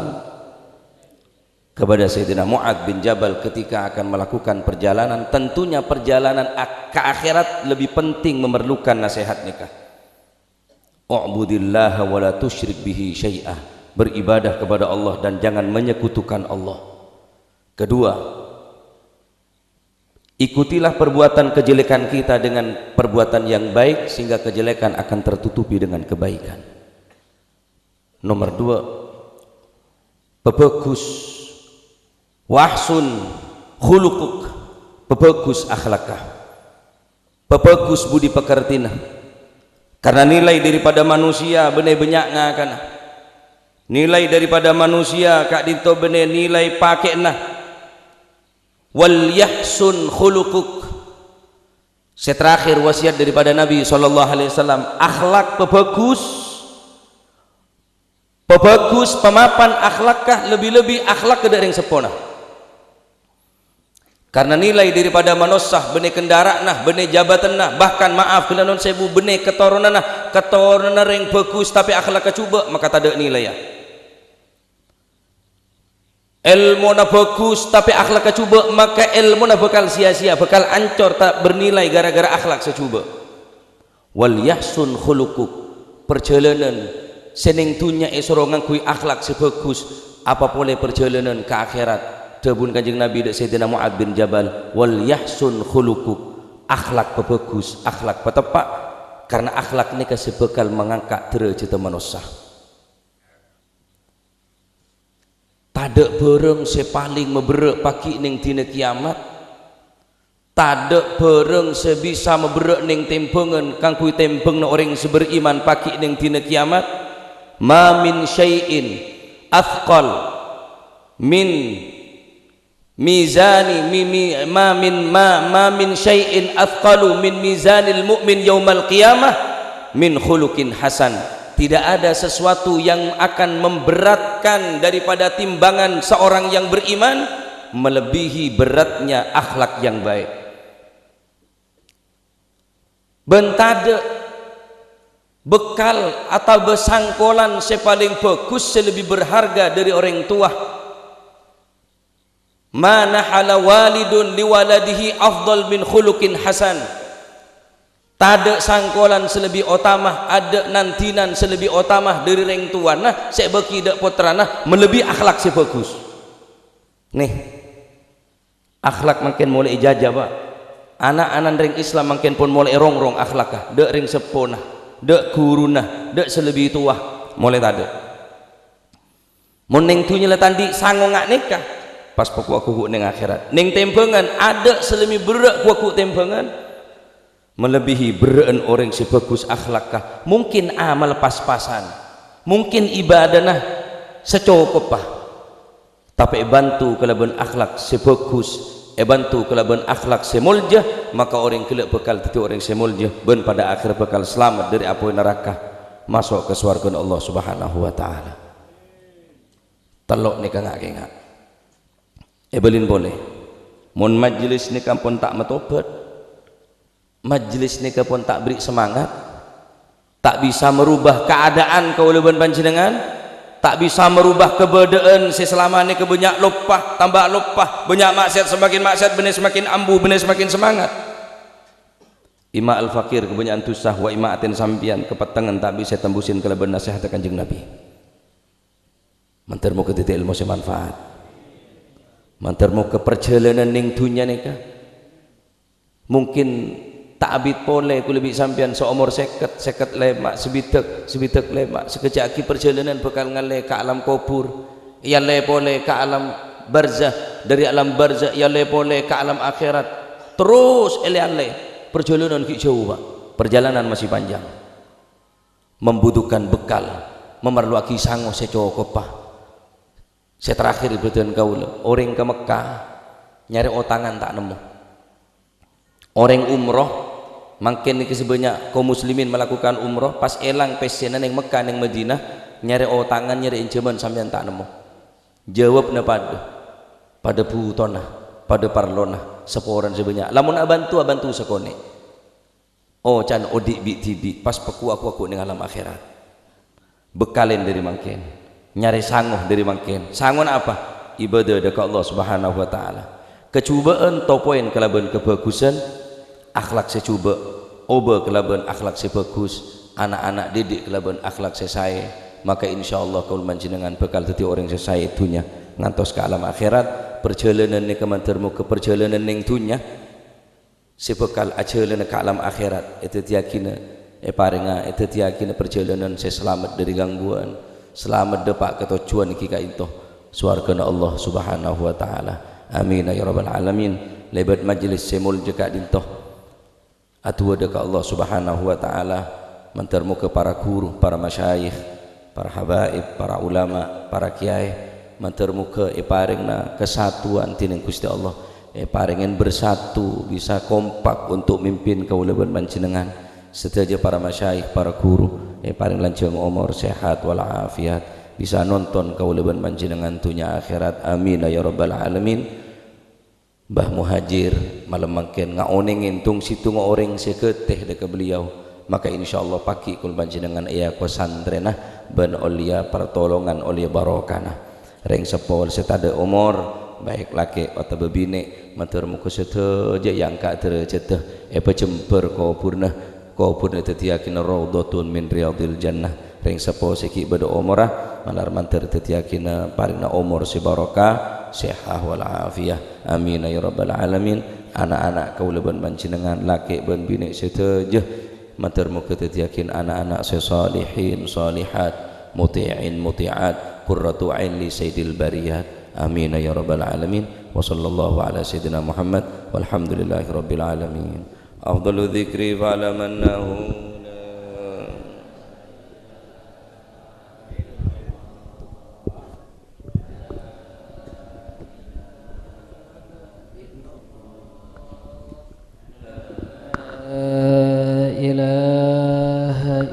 kepada Sayyidina Mu'ad bin Jabal ketika akan melakukan perjalanan. Tentunya perjalanan ke akhirat lebih penting memerlukan nasihat nikah. U'budillaha wa la tusyrik bihi syai'ah, beribadah kepada Allah dan jangan menyekutukan Allah. Kedua, ikutilah perbuatan kejelekan kita dengan perbuatan yang baik sehingga kejelekan akan tertutupi dengan kebaikan. Nomor dua, pebagus wahsun khuluquk, pebagus akhlakah, pebagus budi pekertina. Karena nilai daripada manusia benih banyak ngakan, nilai daripada manusia kak dito benih nilai pakai nah. Wal yahsun khuluquk, seterakhir wasiat daripada Nabi SAW, akhlak pebagus pemapan akhlakkah, lebih-lebih akhlak kedering sepona. Karena nilai daripada manusia benih kendaraan nah, benih jabatan nah, bahkan maaf kelanon sebu benih keturunan nah, keturunan yang bagus tapi akhlak kecuba, maka tak ada nilai ya. Ilmu na bagus tapi akhlak kecuba, maka ilmu na bakal sia-sia, bakal ancor, tak bernilai gara-gara akhlak secuba. Wal yahsun khuluquk, perjalanan seneng dunya esoro ngakui akhlak sebagus apa boleh perjalanan ke akhirat. Debun Kanjeng Nabi Sayyidina Mu'ad bin Jabal, wal yahsun khuluquk, akhlak pebagus, akhlak petepak, karena akhlak ini kasebekal mengangkat derajat manusia. Tadak bareng sepaling meberek pagi ning dina kiamat, tadak bareng sebisa meberek ning tembengan kang kuwi tembengna orang seberiman pagi ning dina kiamat. Ma min syai'in athqal min mizani ma min syai'in athqalu min mizanil mu'min yaumal qiyamah min khuluqin hasan. Tidak ada sesuatu yang akan memberatkan daripada timbangan seorang yang beriman melebihi beratnya akhlak yang baik. bentada bekal atau besangkolan sepaling bagus selebih berharga dari orang tua. Mana hala walidun liwaladihi afdal min khuluqin hasan. Tada sangkolan selebih utama, ada nantinan selebih utama dari orang tua nah sebeki dak putrana melebihi akhlak sebagus. Nih akhlak makin mulai ijazah pak. Anak-anak ring Islam makin pun mulai rongrong akhlakah, dak ring sepona, dak guruna, dak selebih tua mulai tada. Mun ning tunya le tandi sango ngak nikah pas pokok ning akhirat. Ning tempengan ada selemi berak kuku tempengan melebihi beraan orang sebagus akhlakkah. Mungkin amal pas-pasan, mungkin ibadahnya secukupah, tapi bantu kelaban akhlak sebagus, bantu kelaban akhlak semulja, maka orang kelak bekal itu orang semulja ben pada akhir bekal selamat dari api neraka masuk ke surga Allah Subhanahu wa taala. Telok nikah ngak belin boleh. Mun majlis nikah pun tak metobat, majlis nikah pun tak beri semangat, tak bisa merubah keadaan kauleban panjenengan, tak bisa merubah keberadaan seselama ini kebanyak lupa tambah lupa, banyak maksiat semakin maksiat benih semakin ambu benih semakin semangat. Ima al-fakir kebanyakan tusah wa ima atin sampian kepetengan tak bisa tembusin kelebihan nasihat Kanjeng Nabi. Mantarmu ke titik ilmu semanfaat, mantarmu ke perjalanan ning dunia nikah mungkin tak abit pole ku lebih sampian seumur seket lemak sebitek lemak sekejap perjalanan bakal ngale ke alam kubur, ya le pole ke alam barzah, dari alam barzah ya le pole ke alam akhirat, terus ele perjalanan ki jauh pak, perjalanan masih panjang, membutuhkan bekal, memerlukan sango secukupah. Saya terakhir ibadahan kaula orang ke Mekah nyari otangan tak nemu, orang umroh makin sebanyak kaum muslimin melakukan umroh pas elang pesenan yang Mekah yang Madinah nyari otangan nyari injaman sampean tak nemu. Jawabnya pada butona pada parlona seporan sebanyak lamun abantu sekone oh can odik bi pas peku aku ning alam akhirat bekalin dari mangken nyari sanguh dari mangken. Sangun apa? Ibadah dekat Allah Subhanahu wa taala. Kecubaan topoin kelaban kebagusan akhlak secuba, oba kelaban akhlak sebagus, anak-anak didik kelaban akhlak sesae, maka insyaallah kaul panjenengan bakal dadi orang sesae dunya ngantos ke alam akhirat. Perjalanan ni kemantermu ke perjalanan ning dunya sebekal ajalan ke alam akhirat itu diyakina paringa itu diyakina perjalanan saya selamat dari gangguan, selamat depak ke tujuan kita itu surga Allah Subhanahu wa taala. Amin ya rabbal alamin. Lebat majlis semul jeka dintoh atu dekat Allah Subhanahu wa taala mentermu ke para guru, para masyayikh, para habaib, para ulama, para kiai, mentermu ke paringna kesatuan tining Gusti Allah, paringin bersatu bisa kompak untuk mimpin kaulaban panjenengan setaja para masyayikh, para guru, paring lanjang umur sehat walafiat bisa nonton kaulaban panjenengan dunya akhirat. Amin ya rabbal alamin. Mbah Muhajir malam makin ngaoning intung situ ngoreng seketeh dekat beliau, maka insyaallah pagi kul panjenengan iya pesantrenah ban olia pertolongan olia barokana reng sepol setada umur baik laki atau bebine matur muka seteja yang kak terceteh pecemper kubur tetiakin raudhatun min riyadil jannah reng sepol seki bada umurah malar manter tetiakin parina umur si barokah sehat walafiat. Amin ya rabbal alamin. Anak-anak kaulaban panjenengan laki ban bini seteja matur muka tetiakin anak-anak sesalihin salihat muti'in muti'at qurratu ain li sayyidil bariyat. Amin ya rabbal alamin. Wa sallallahu ala sayyidina Muhammad walhamdulillahi rabbil alamin. Afdalu dzikri fa'lamannahu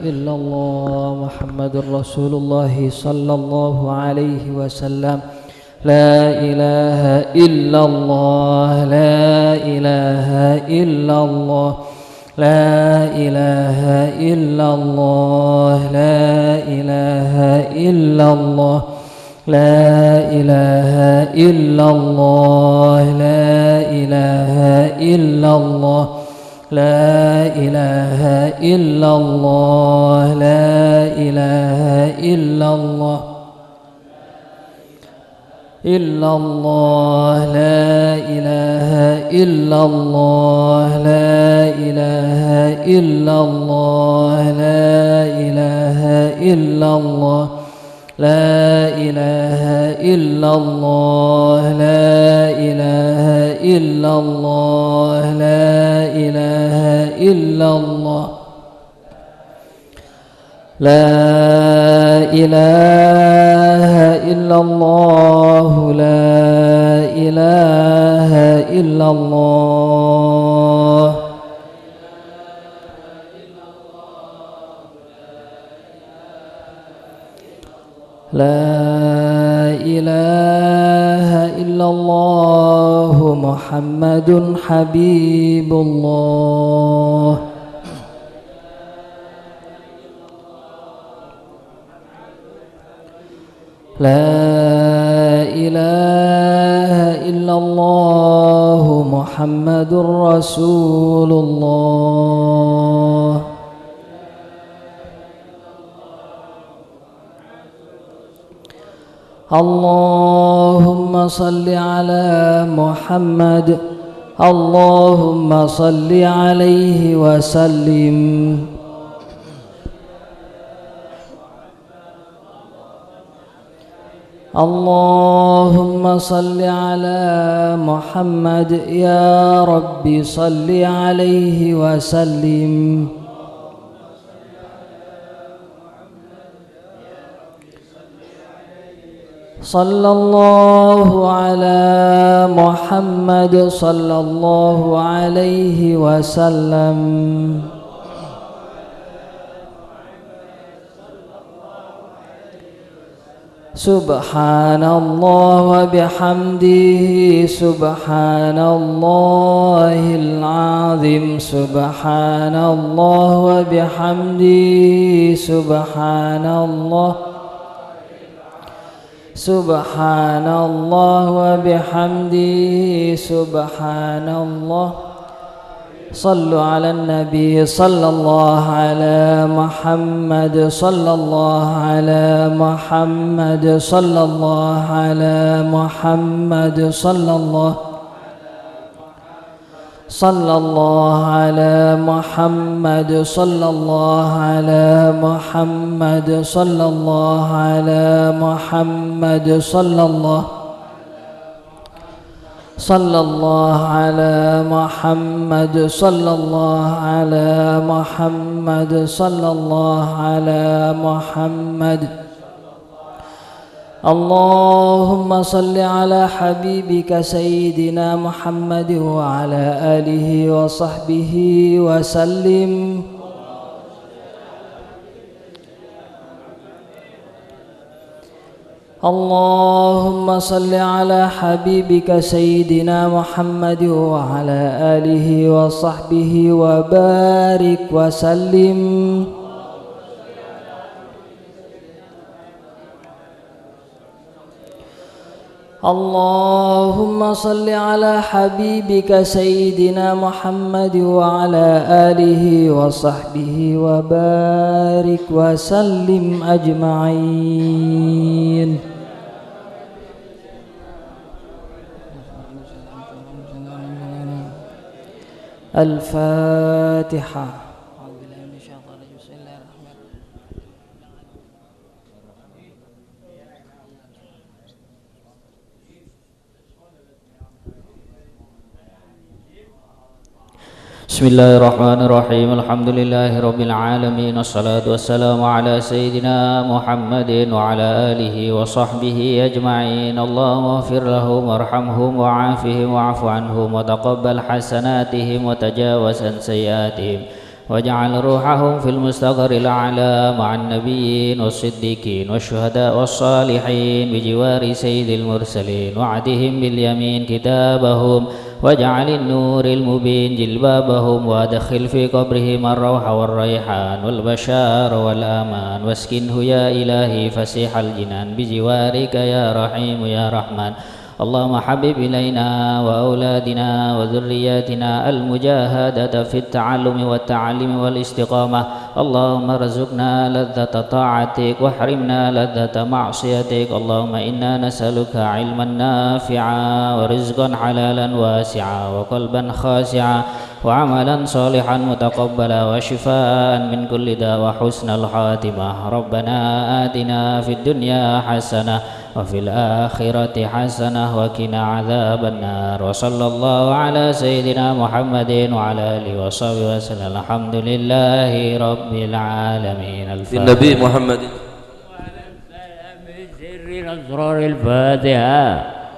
illallah Muhammadur Rasulullah sallallahu alaihi wasallam. La ilaha illallah, la ilaha illallah, لا إله إلا الله لا إله إلا الله لا إله إلا الله لا إله إلا الله لا إله إلا الله لا إله إلا الله إلا الله لا إله إلا الله لا إله إلا الله لا إله إلا الله لا إله إلا الله لا إله إلا الله لا إله إلا الله لا إله إلا الله لا إله إلا الله لا إله إلا الله محمد حبيب الله لا إله إلا الله محمد رسول الله اللهم صل على محمد اللهم صل عليه وسلم اللهم صل على محمد يا رب صل عليه وسلم صلى الله على محمد صلى الله عليه وسلم سبحان الله وبحمده سبحان الله العظيم سبحان الله وبحمده سبحان الله سبحان الله وبحمده سبحان الله صلوا على النبي صلى الله على محمد صلى الله على محمد صلى الله على محمد صلى الله على محمد صلى الله على محمد صلى الله على محمد صلى الله على محمد صلى الله على محمد صلى الله على محمد اللهم صل على حبيبك سيدنا محمد وعلى آله وصحبه وسلم اللهم صل على حبيبك سيدنا محمد وعلى آله وصحبه وبارك وسلم اللهم صل على حبيبك سيدنا محمد وعلى آله وصحبه وبارك وسلم أجمعين. الفاتحة. بسم الله الرحمن الرحيم الحمد لله رب العالمين والصلاة والسلام على سيدنا محمد وعلى آله وصحبه أجمعين اللهم اغفر لهم وارحمهم وعافهم واعف عنهم وتقبل حسناتهم وتجاوز عن سيئاتهم واجعل روحهم في المستقر الأعلى مع النبيين والصديقين والشهداء والصالحين بجوار سيد المرسلين وعدهم باليمين كتابهم واجعل النور المبين جلبابهم وادخل في قبرهم الروح والريحان والبشار والأمان واسكنه يا إلهي فسيح الجنان بجوارك يا رحيم يا رحمن. اللهم حبب إلينا وأولادنا وذرياتنا المجاهدة في التعلم والتعليم والاستقامة. اللهم ارزقنا لذة طاعتك واحرمنا لذة معصيتك. اللهم إنا نسألك علما نافعا ورزقا حلالا واسعا وقلبا خاشعا وعملا صالحا متقبلا وشفاء من كل داء وحسن الخاتمة. ربنا آتنا في الدنيا حسنة وفي الآخرة حسنة وقنا عذاب النار. وصلى الله على سيدنا محمد وعلى آله وصحبه وسلم. الحمد لله رب العالمين. النبي محمد وعلى السلام سر الأسرار الفاتحة.